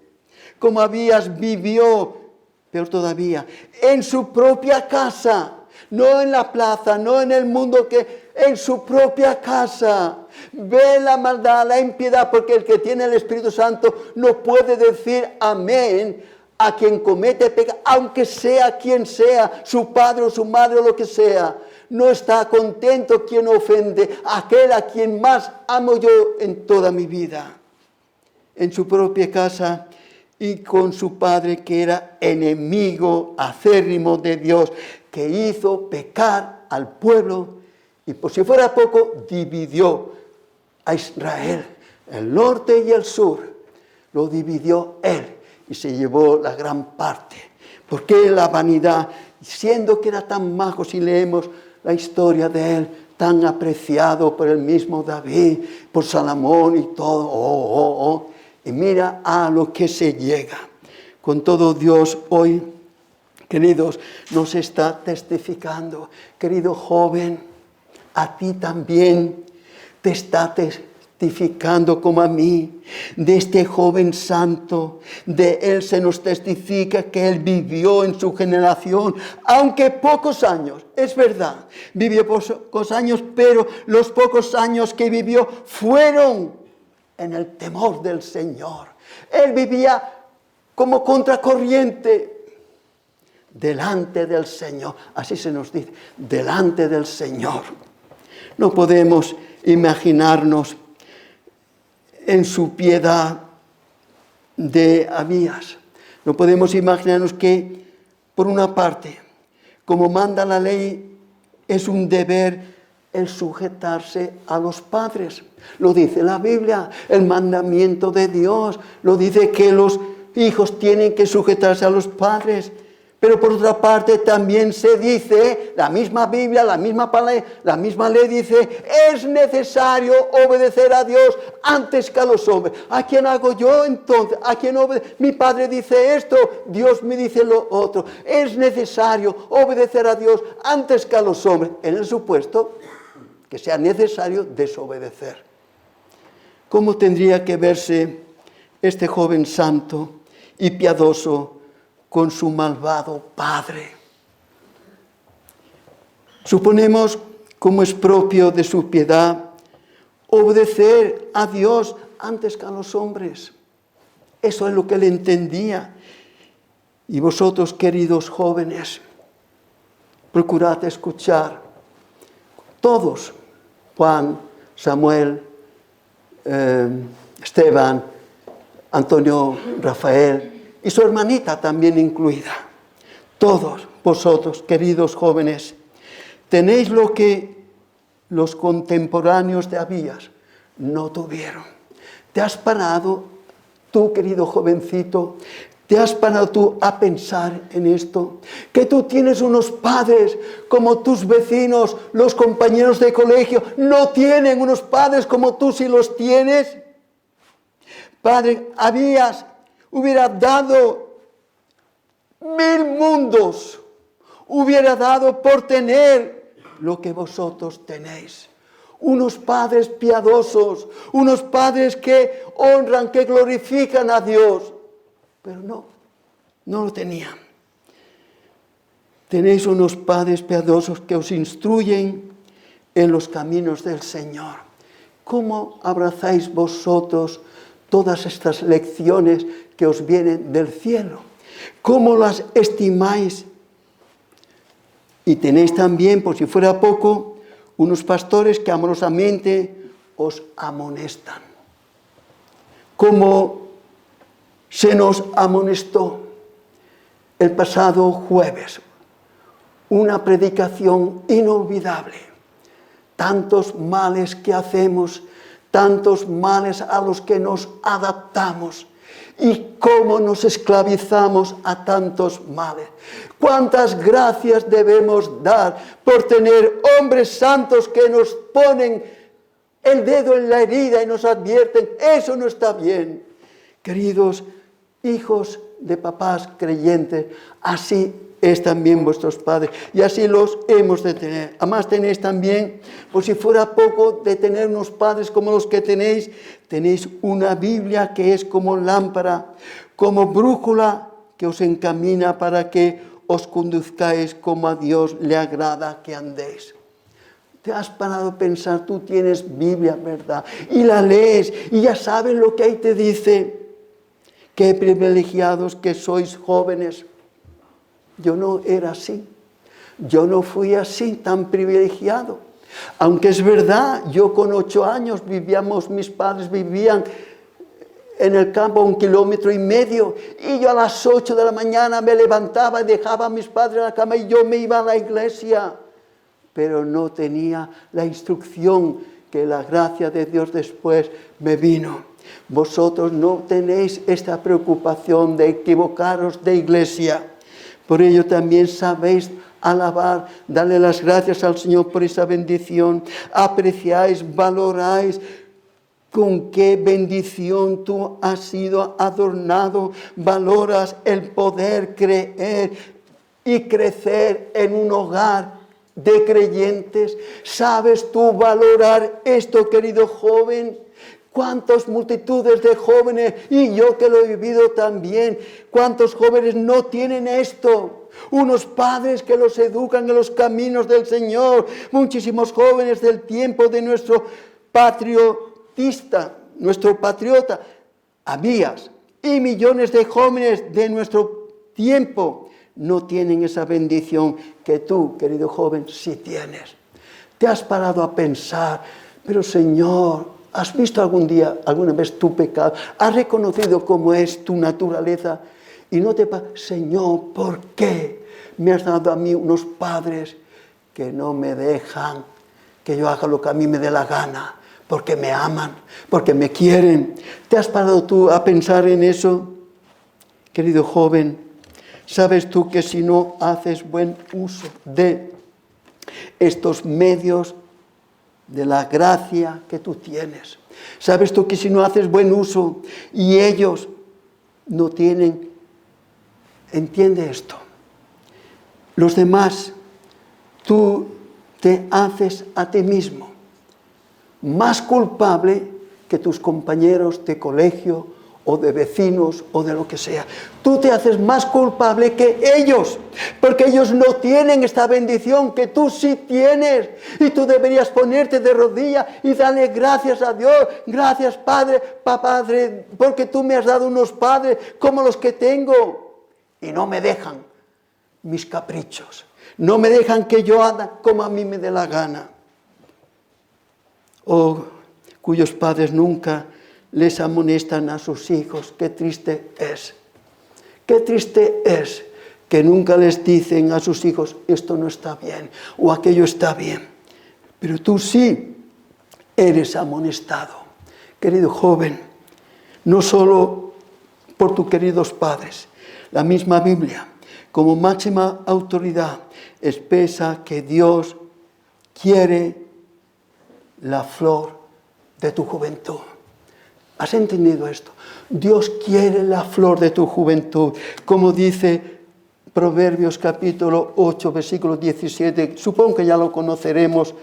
Como Abías vivió, pero todavía, en su propia casa, no en la plaza, no en el mundo, en su propia casa. Ve la maldad, la impiedad, porque el que tiene el Espíritu Santo no puede decir amén a quien comete pecado, aunque sea quien sea, su padre o su madre o lo que sea. No está contento quien ofende a aquel a quien más amo yo en toda mi vida. En su propia casa y con su padre, que era enemigo acérrimo de Dios, que hizo pecar al pueblo y por si fuera poco dividió a Israel, el norte y el sur, lo dividió él y se llevó la gran parte. ¿Por qué la vanidad? Siendo que era tan majo, si leemos la historia de él, tan apreciado por el mismo David, por Salomón y todo. Y mira a lo que se llega. Con todo, Dios hoy, queridos, nos está testificando. Querido joven, a ti también te está testificando como a mí, de este joven santo. De él se nos testifica que él vivió en su generación, aunque pocos años, es verdad, vivió pocos años, pero los pocos años que vivió fueron en el temor del Señor. Él vivía como contracorriente delante del Señor, así se nos dice, delante del Señor. No podemos imaginarnos en su piedad de Abías. No podemos imaginarnos que, por una parte, como manda la ley, es un deber el sujetarse a los padres. Lo dice la Biblia, el mandamiento de Dios, lo dice que los hijos tienen que sujetarse a los padres. Pero por otra parte también se dice, la misma Biblia, la misma ley dice, es necesario obedecer a Dios antes que a los hombres. ¿A quién hago yo entonces? ¿A quién obedezco? Mi padre dice esto, Dios me dice lo otro. Es necesario obedecer a Dios antes que a los hombres, en el supuesto que sea necesario desobedecer. ¿Cómo tendría que verse este joven santo y piadoso con su malvado padre? Suponemos, como es propio de su piedad, obedecer a Dios antes que a los hombres. Eso es lo que él entendía. Y vosotros, queridos jóvenes, procurad escuchar. Todos, Juan, Samuel, Esteban, Antonio, Rafael y su hermanita también incluida. Todos vosotros, queridos jóvenes, tenéis lo que los contemporáneos de Abías no tuvieron. ¿Te has parado, tú, querido jovencito, te has parado tú a pensar en esto? Que tú tienes unos padres como tus vecinos, los compañeros de colegio, no tienen unos padres como tú sí los tienes. Padre, Abías hubiera dado 1000 mundos, hubiera dado por tener lo que vosotros tenéis. Unos padres piadosos, unos padres que honran, que glorifican a Dios. Pero no lo tenían. Tenéis unos padres piadosos que os instruyen en los caminos del Señor. ¿Cómo abrazáis vosotros todas estas lecciones que os vienen del cielo? ¿Cómo las estimáis? Y tenéis también, por si fuera poco, unos pastores que amorosamente os amonestan. Como se nos amonestó el pasado jueves, una predicación inolvidable. Tantos males que hacemos, tantos males a los que nos adaptamos y cómo nos esclavizamos a tantos males. Cuántas gracias debemos dar por tener hombres santos que nos ponen el dedo en la herida y nos advierten, eso no está bien. Queridos hijos de papás creyentes, así es también vuestros padres y así los hemos de tener. Además tenéis también, por si fuera poco, de tener unos padres como los que tenéis una Biblia que es como lámpara, como brújula que os encamina para que os conduzcáis como a Dios le agrada que andéis. Te has parado a pensar, tú tienes Biblia, ¿verdad? Y la lees y ya sabes lo que ahí te dice. Qué privilegiados que sois jóvenes. Yo no era así. Yo no fui así, tan privilegiado. Aunque es verdad, yo con 8 años mis padres vivían en el campo 1,5 kilómetros y yo a las 8 de la mañana me levantaba y dejaba a mis padres en la cama y yo me iba a la iglesia. Pero no tenía la instrucción que la gracia de Dios después me vino. Vosotros no tenéis esta preocupación de equivocaros de iglesia. Por ello también sabéis alabar, darle las gracias al Señor por esa bendición. Apreciáis, valoráis con qué bendición tú has sido adornado. Valoras el poder creer y crecer en un hogar de creyentes. ¿Sabes tú valorar esto, querido joven? ¿Cuántas multitudes de jóvenes, y yo que lo he vivido también, cuántos jóvenes no tienen esto? Unos padres que los educan en los caminos del Señor. Muchísimos jóvenes del tiempo de nuestro patriota, Abías, y millones de jóvenes de nuestro tiempo no tienen esa bendición que tú, querido joven, sí tienes. Te has parado a pensar, pero Señor, ¿has visto alguna vez tu pecado? ¿Has reconocido cómo es tu naturaleza? Y no te pasa, Señor, ¿por qué me has dado a mí unos padres que no me dejan que yo haga lo que a mí me dé la gana? Porque me aman, porque me quieren. ¿Te has parado tú a pensar en eso? Querido joven, ¿sabes tú que si no haces buen uso de estos medios de la gracia que tú tienes? ¿Sabes tú que si no haces buen uso y ellos no tienen? Entiende esto. Los demás, tú te haces a ti mismo más culpable que tus compañeros de colegio o de vecinos o de lo que sea. Tú te haces más culpable que ellos, porque ellos no tienen esta bendición que tú sí tienes. Y tú deberías ponerte de rodillas y darle gracias a Dios. Gracias, Padre, Padre, porque tú me has dado unos padres como los que tengo. Y no me dejan mis caprichos. No me dejan que yo ande como a mí me dé la gana. O cuyos padres nunca les amonestan a sus hijos. Qué triste es. Qué triste es que nunca les dicen a sus hijos, esto no está bien o aquello está bien. Pero tú sí eres amonestado. Querido joven, no solo por tus queridos padres, la misma Biblia, como máxima autoridad, expresa que Dios quiere la flor de tu juventud. ¿Has entendido esto? Dios quiere la flor de tu juventud, como dice Proverbios capítulo 8, versículo 17. Supongo que ya lo conoceremos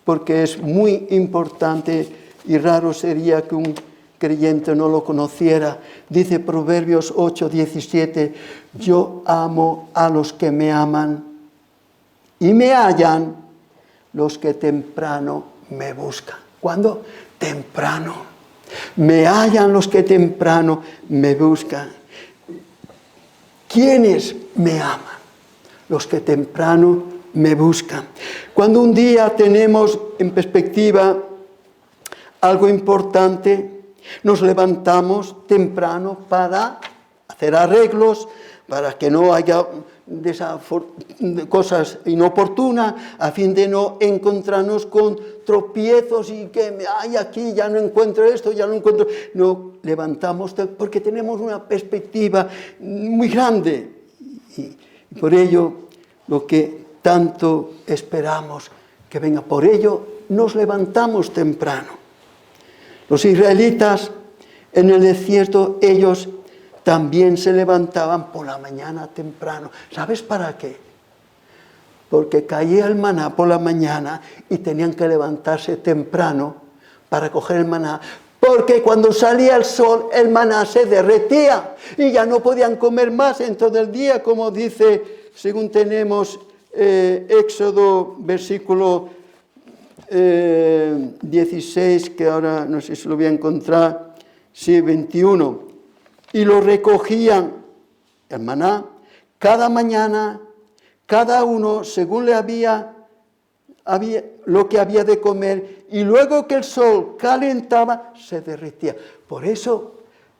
porque es muy importante y raro sería que un creyente no lo conociera. Dice Proverbios 8, 17, yo amo a los que me aman y me hallan los que temprano me buscan. ¿Cuándo? Temprano. Me hallan los que temprano me buscan. ¿Quiénes me aman? Los que temprano me buscan. Cuando un día tenemos en perspectiva algo importante, nos levantamos temprano para hacer arreglos, para que no haya cosas inoportunas, a fin de no encontrarnos con tropiezos y que hay aquí, ya no encuentro esto, ya no encuentro. No, levantamos porque tenemos una perspectiva muy grande. Y por ello, lo que tanto esperamos que venga, por ello nos levantamos temprano. Los israelitas en el desierto, ellos también se levantaban por la mañana temprano. ¿Sabes para qué? Porque caía el maná por la mañana y tenían que levantarse temprano para coger el maná. Porque cuando salía el sol, el maná se derretía y ya no podían comer más en todo el día, como dice, según tenemos Éxodo, versículo 16, que ahora no sé si lo voy a encontrar, sí, 21. Y lo recogían, el maná, cada mañana, cada uno según le había lo que había de comer, y luego que el sol calentaba, se derretía. Por eso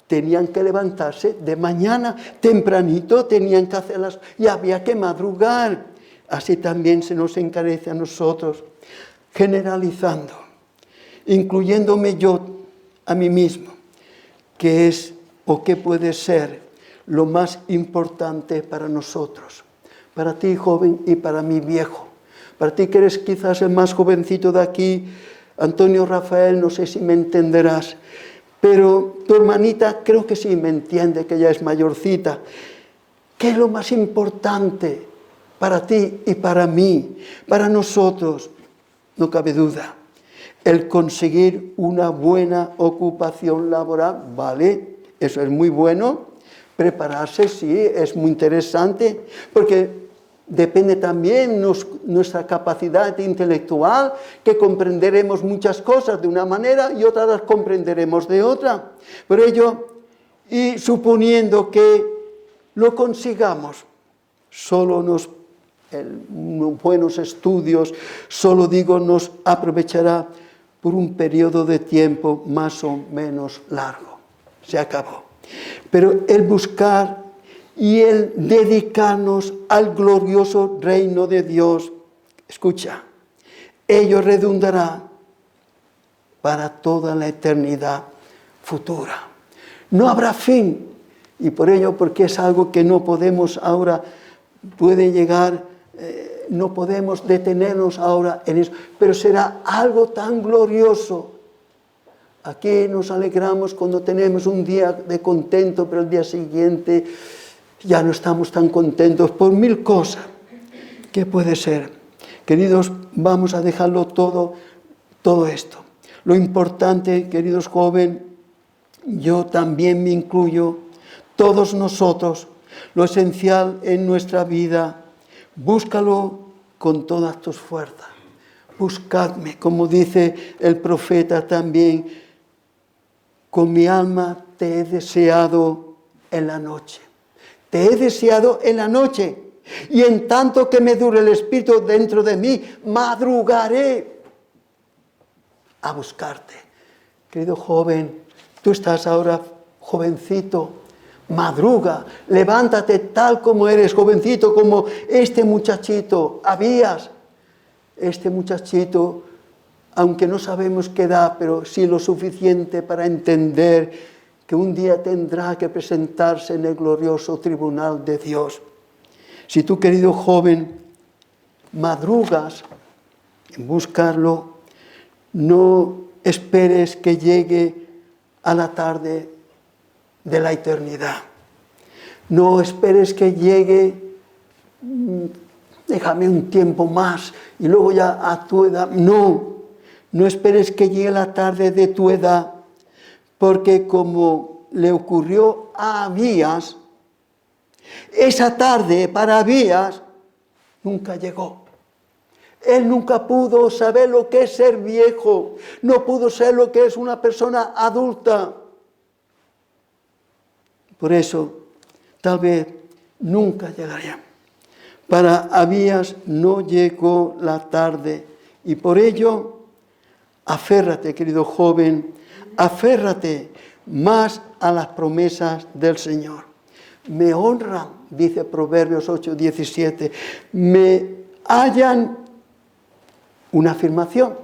tenían que levantarse de mañana, tempranito, tenían que hacerlas, y había que madrugar. Así también se nos encarece a nosotros, generalizando, incluyéndome yo a mí mismo, que es o qué puede ser lo más importante para nosotros, para ti joven y para mí viejo, para ti que eres quizás el más jovencito de aquí, Antonio Rafael, no sé si me entenderás, pero tu hermanita creo que sí me entiende, que ya es mayorcita. ¿Qué es lo más importante para ti y para mí, para nosotros? No cabe duda, el conseguir una buena ocupación laboral, ¿vale? Eso es muy bueno. Prepararse, sí, es muy interesante, porque depende también nuestra capacidad intelectual, que comprenderemos muchas cosas de una manera y otras las comprenderemos de otra. Por ello, y suponiendo que lo consigamos, solo buenos estudios, solo digo, nos aprovechará por un periodo de tiempo más o menos largo. Se acabó. Pero el buscar y el dedicarnos al glorioso reino de Dios, escucha, ello redundará para toda la eternidad futura. No habrá fin, y por ello, porque es algo que no podemos ahora, puede llegar, no podemos detenernos ahora en eso, pero será algo tan glorioso. Aquí nos alegramos cuando tenemos un día de contento, pero el día siguiente ya no estamos tan contentos por mil cosas. ¿Qué puede ser? Queridos, vamos a dejarlo todo esto. Lo importante, queridos jóvenes, yo también me incluyo, todos nosotros, lo esencial en nuestra vida, búscalo con todas tus fuerzas. Buscadme, como dice el profeta también, con mi alma te he deseado en la noche. Te he deseado en la noche, y en tanto que me dure el espíritu dentro de mí, madrugaré a buscarte. Querido joven, tú estás ahora jovencito, madruga, levántate tal como eres, jovencito, como este muchachito, Abías. Este muchachito, aunque no sabemos qué edad, pero sí lo suficiente para entender que un día tendrá que presentarse en el glorioso tribunal de Dios. Si tú, querido joven, madrugas en buscarlo, no esperes que llegue a la tarde de la eternidad. No esperes que llegue, déjame un tiempo más y luego ya a tu edad. No esperes que llegue la tarde de tu edad, porque como le ocurrió a Abías, esa tarde para Abías nunca llegó. Él nunca pudo saber lo que es ser viejo, no pudo ser lo que es una persona adulta. Por eso, tal vez nunca llegaría. Para Abías no llegó la tarde, y por ello, aférrate, querido joven, aférrate más a las promesas del Señor. Me honran, dice Proverbios 8:17, me hallan, una afirmación,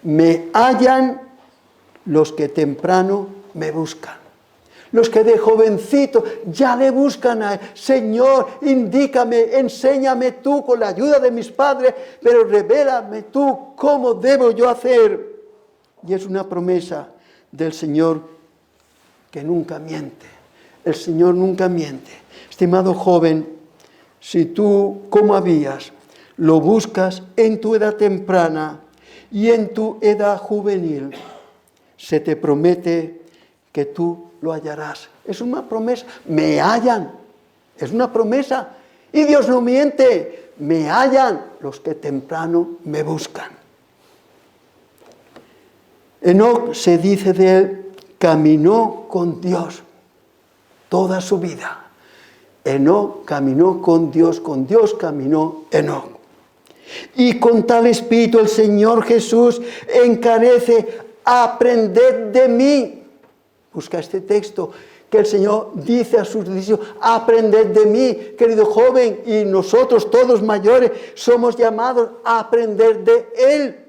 me hallan los que temprano me buscan. Los que de jovencito ya le buscan a él. Señor, indícame, enséñame tú con la ayuda de mis padres, pero revélame tú cómo debo yo hacer. Y es una promesa del Señor que nunca miente. El Señor nunca miente. Estimado joven, si tú, como Abías, lo buscas en tu edad temprana y en tu edad juvenil, se te promete que tú lo hallarás. Es una promesa. Me hallan. Es una promesa. Y Dios no miente. Me hallan los que temprano me buscan. Enoc, se dice de él, caminó con Dios toda su vida. Enoc caminó con Dios caminó Enoc. Y con tal espíritu el Señor Jesús encarece, aprended de mí. Busca este texto que el Señor dice a sus discípulos, aprended de mí, querido joven, y nosotros todos mayores somos llamados a aprender de Él.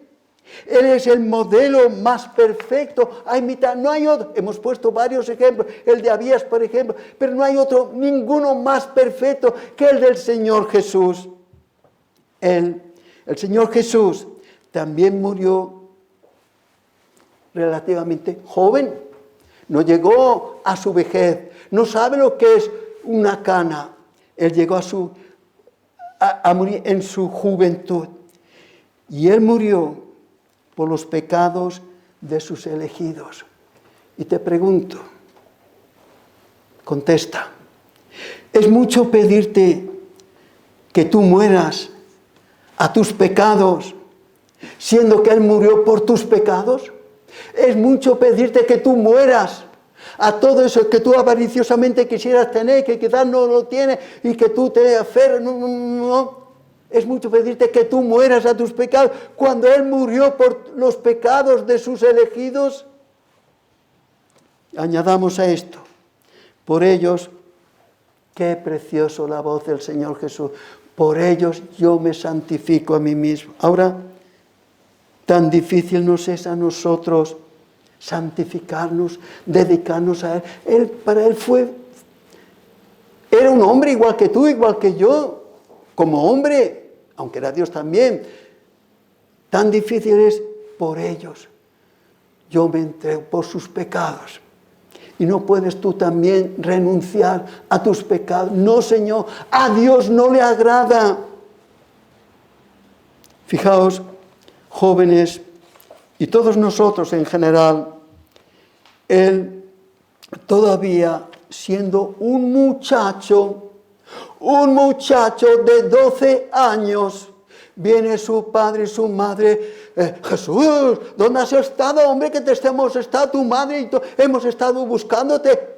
Él es el modelo más perfecto a imitar. No hay otro. Hemos puesto varios ejemplos, el de Abías, por ejemplo, pero no hay otro, ninguno más perfecto que el del Señor Jesús. El Señor Jesús también murió relativamente joven. No llegó a su vejez, no sabe lo que es una cana. Él llegó a morir en su juventud. Y Él murió por los pecados de sus elegidos. Y te pregunto, contesta, ¿es mucho pedirte que tú mueras a tus pecados, siendo que Él murió por tus pecados? Es mucho pedirte que tú mueras a todo eso que tú avariciosamente quisieras tener, que quizás no lo tienes y que tú te aferras. No. Es mucho pedirte que tú mueras a tus pecados cuando Él murió por los pecados de sus elegidos. Añadamos a esto, por ellos, qué precioso la voz del Señor Jesús, por ellos yo me santifico a mí mismo. Ahora, tan difícil nos es a nosotros santificarnos, dedicarnos a Él. Para Él era un hombre igual que tú, igual que yo, como hombre, aunque era Dios también. Tan difícil es por ellos. Yo me entrego por sus pecados. Y no puedes tú también renunciar a tus pecados. No, Señor, a Dios no le agrada. Fijaos, jóvenes, y todos nosotros en general, Él todavía siendo un muchacho de 12 años, viene su padre y su madre. Jesús, ¿dónde has estado, hombre? Que hemos estado tu madre y hemos estado buscándote.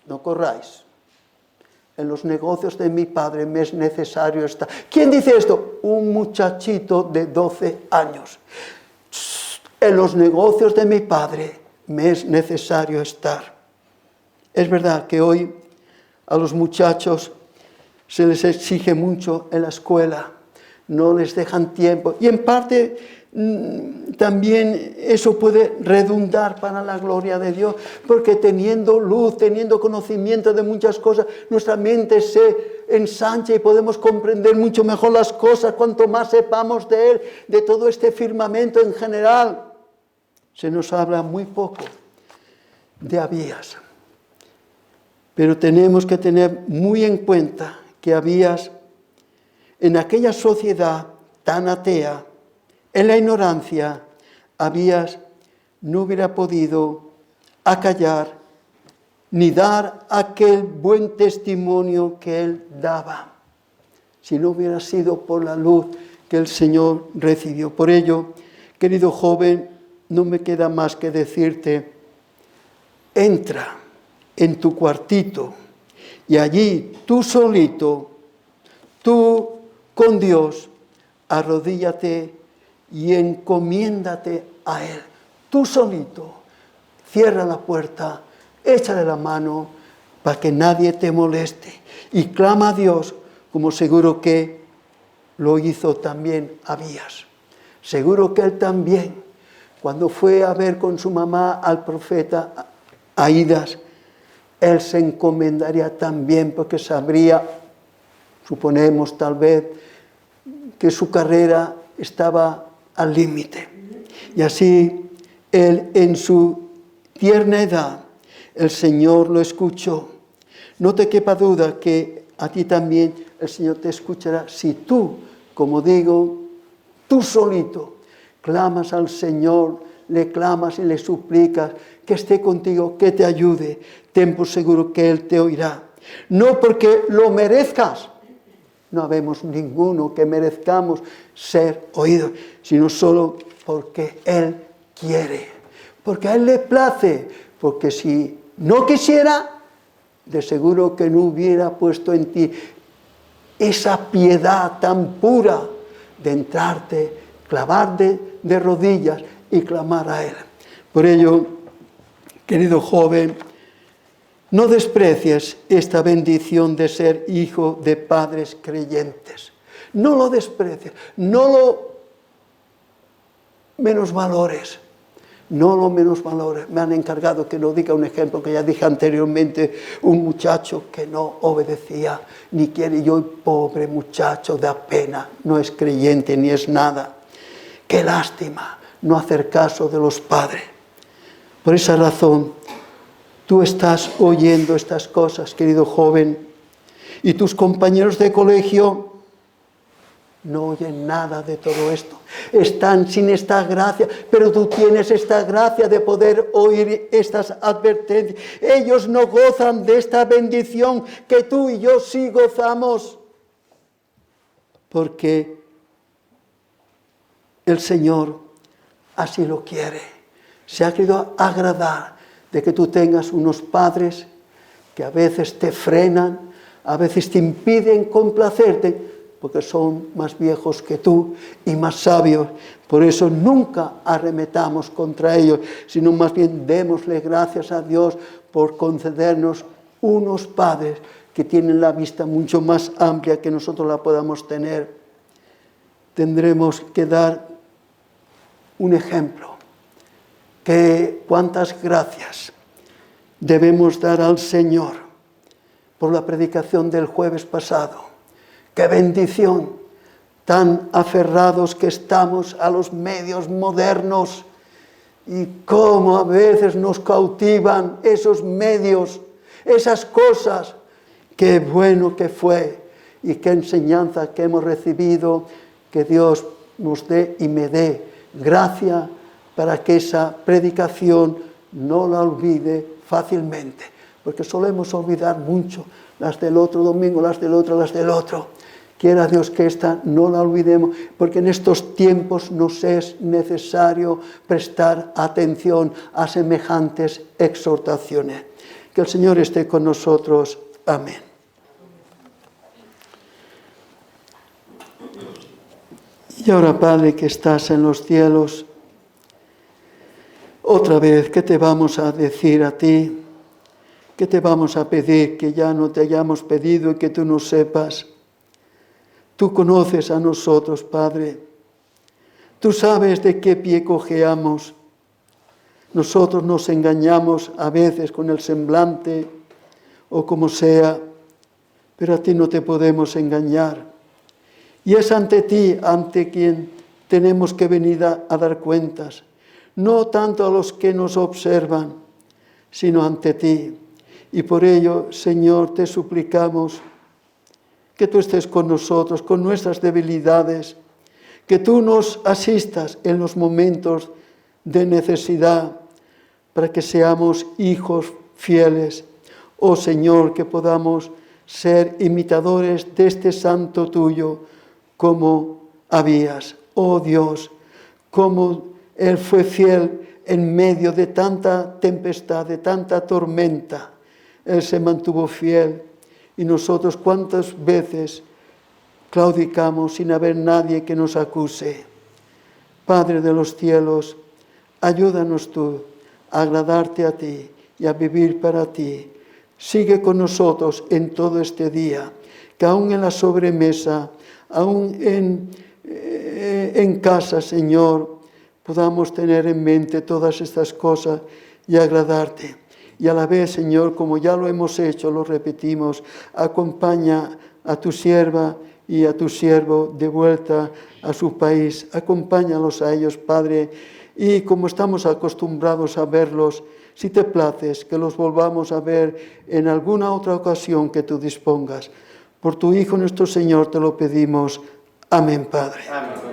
No corráis. En los negocios de mi padre me es necesario estar. ¿Quién dice esto? Un muchachito de 12 años. En los negocios de mi padre me es necesario estar. Es verdad que hoy a los muchachos se les exige mucho en la escuela, no les dejan tiempo. Y en parte también eso puede redundar para la gloria de Dios, porque teniendo luz, teniendo conocimiento de muchas cosas, nuestra mente se ensancha y podemos comprender mucho mejor las cosas, cuanto más sepamos de Él, de todo este firmamento en general. Se nos habla muy poco de Abías. Pero tenemos que tener muy en cuenta que Abías, en aquella sociedad tan atea, en la ignorancia, Abías no hubiera podido acallar ni dar aquel buen testimonio que él daba, si no hubiera sido por la luz que el Señor recibió. Por ello, querido joven, no me queda más que decirte, entra en tu cuartito y allí tú solito, tú con Dios, arrodíllate y encomiéndate a Él. Tú solito, cierra la puerta, échale la mano para que nadie te moleste y clama a Dios, como seguro que lo hizo también Abías. Seguro que él también, cuando fue a ver con su mamá al profeta Ahías, él se encomendaría también porque sabría, suponemos tal vez, que su carrera estaba al límite. Y así él en su tierna edad, el Señor lo escuchó. No te quepa duda que a ti también el Señor te escuchará si tú, como digo, tú solito clamas al Señor, le clamas y le suplicas que esté contigo, que te ayude. Ten por seguro que Él te oirá. No porque lo merezcas, no habemos ninguno que merezcamos ser oídos, sino solo porque Él quiere, porque a Él le place, porque si no quisiera, de seguro que no hubiera puesto en ti esa piedad tan pura de entrarte, clavarte de rodillas y clamar a Él. Por ello, querido joven, no desprecies esta bendición de ser hijo de padres creyentes. No lo desprecies, no lo menosvalores. No lo menosvalores. Me han encargado que no diga un ejemplo que ya dije anteriormente, un muchacho que no obedecía ni quiere, yo, pobre muchacho, da pena, no es creyente ni es nada. Qué lástima no hacer caso de los padres. Por esa razón, tú estás oyendo estas cosas, querido joven, y tus compañeros de colegio no oyen nada de todo esto. Están sin esta gracia, pero tú tienes esta gracia de poder oír estas advertencias. Ellos no gozan de esta bendición que tú y yo sí gozamos, porque el Señor así lo quiere. Se ha querido agradar de que tú tengas unos padres que a veces te frenan, a veces te impiden complacerte, porque son más viejos que tú y más sabios. Por eso nunca arremetamos contra ellos, sino más bien démosle gracias a Dios por concedernos unos padres que tienen la vista mucho más amplia que nosotros la podamos tener. Tendremos que dar un ejemplo. Que cuántas gracias debemos dar al Señor por la predicación del jueves pasado. ¡Qué bendición! Tan aferrados que estamos a los medios modernos y cómo a veces nos cautivan esos medios, esas cosas. ¡Qué bueno que fue! Y qué enseñanza que hemos recibido. Que Dios nos dé y me dé gracia para que esa predicación no la olvide fácilmente, porque solemos olvidar mucho, las del otro domingo, las del otro, las del otro. Quiera Dios que esta no la olvidemos, porque en estos tiempos nos es necesario prestar atención a semejantes exhortaciones. Que el Señor esté con nosotros. Amén. Y ahora, Padre, que estás en los cielos, otra vez, ¿qué te vamos a decir a ti? ¿Qué te vamos a pedir que ya no te hayamos pedido y que tú no sepas? Tú conoces a nosotros, Padre. Tú sabes de qué pie cojeamos. Nosotros nos engañamos a veces con el semblante o como sea, pero a ti no te podemos engañar. Y es ante ti, ante quien tenemos que venir a dar cuentas. No tanto a los que nos observan, sino ante ti. Y por ello, Señor, te suplicamos que tú estés con nosotros, con nuestras debilidades, que tú nos asistas en los momentos de necesidad, para que seamos hijos fieles. Oh Señor, que podamos ser imitadores de este santo tuyo, como Abías. Oh Dios, como él fue fiel en medio de tanta tempestad, de tanta tormenta. Él se mantuvo fiel. Y nosotros, ¿cuántas veces claudicamos sin haber nadie que nos acuse? Padre de los cielos, ayúdanos tú a agradarte a ti y a vivir para ti. Sigue con nosotros en todo este día, que aún en la sobremesa, aún en casa, Señor, podamos tener en mente todas estas cosas y agradarte. Y a la vez, Señor, como ya lo hemos hecho, lo repetimos, acompaña a tu sierva y a tu siervo de vuelta a su país. Acompáñalos a ellos, Padre, y como estamos acostumbrados a verlos, si te places, que los volvamos a ver en alguna otra ocasión que tú dispongas. Por tu Hijo nuestro Señor te lo pedimos. Amén, Padre. Amén.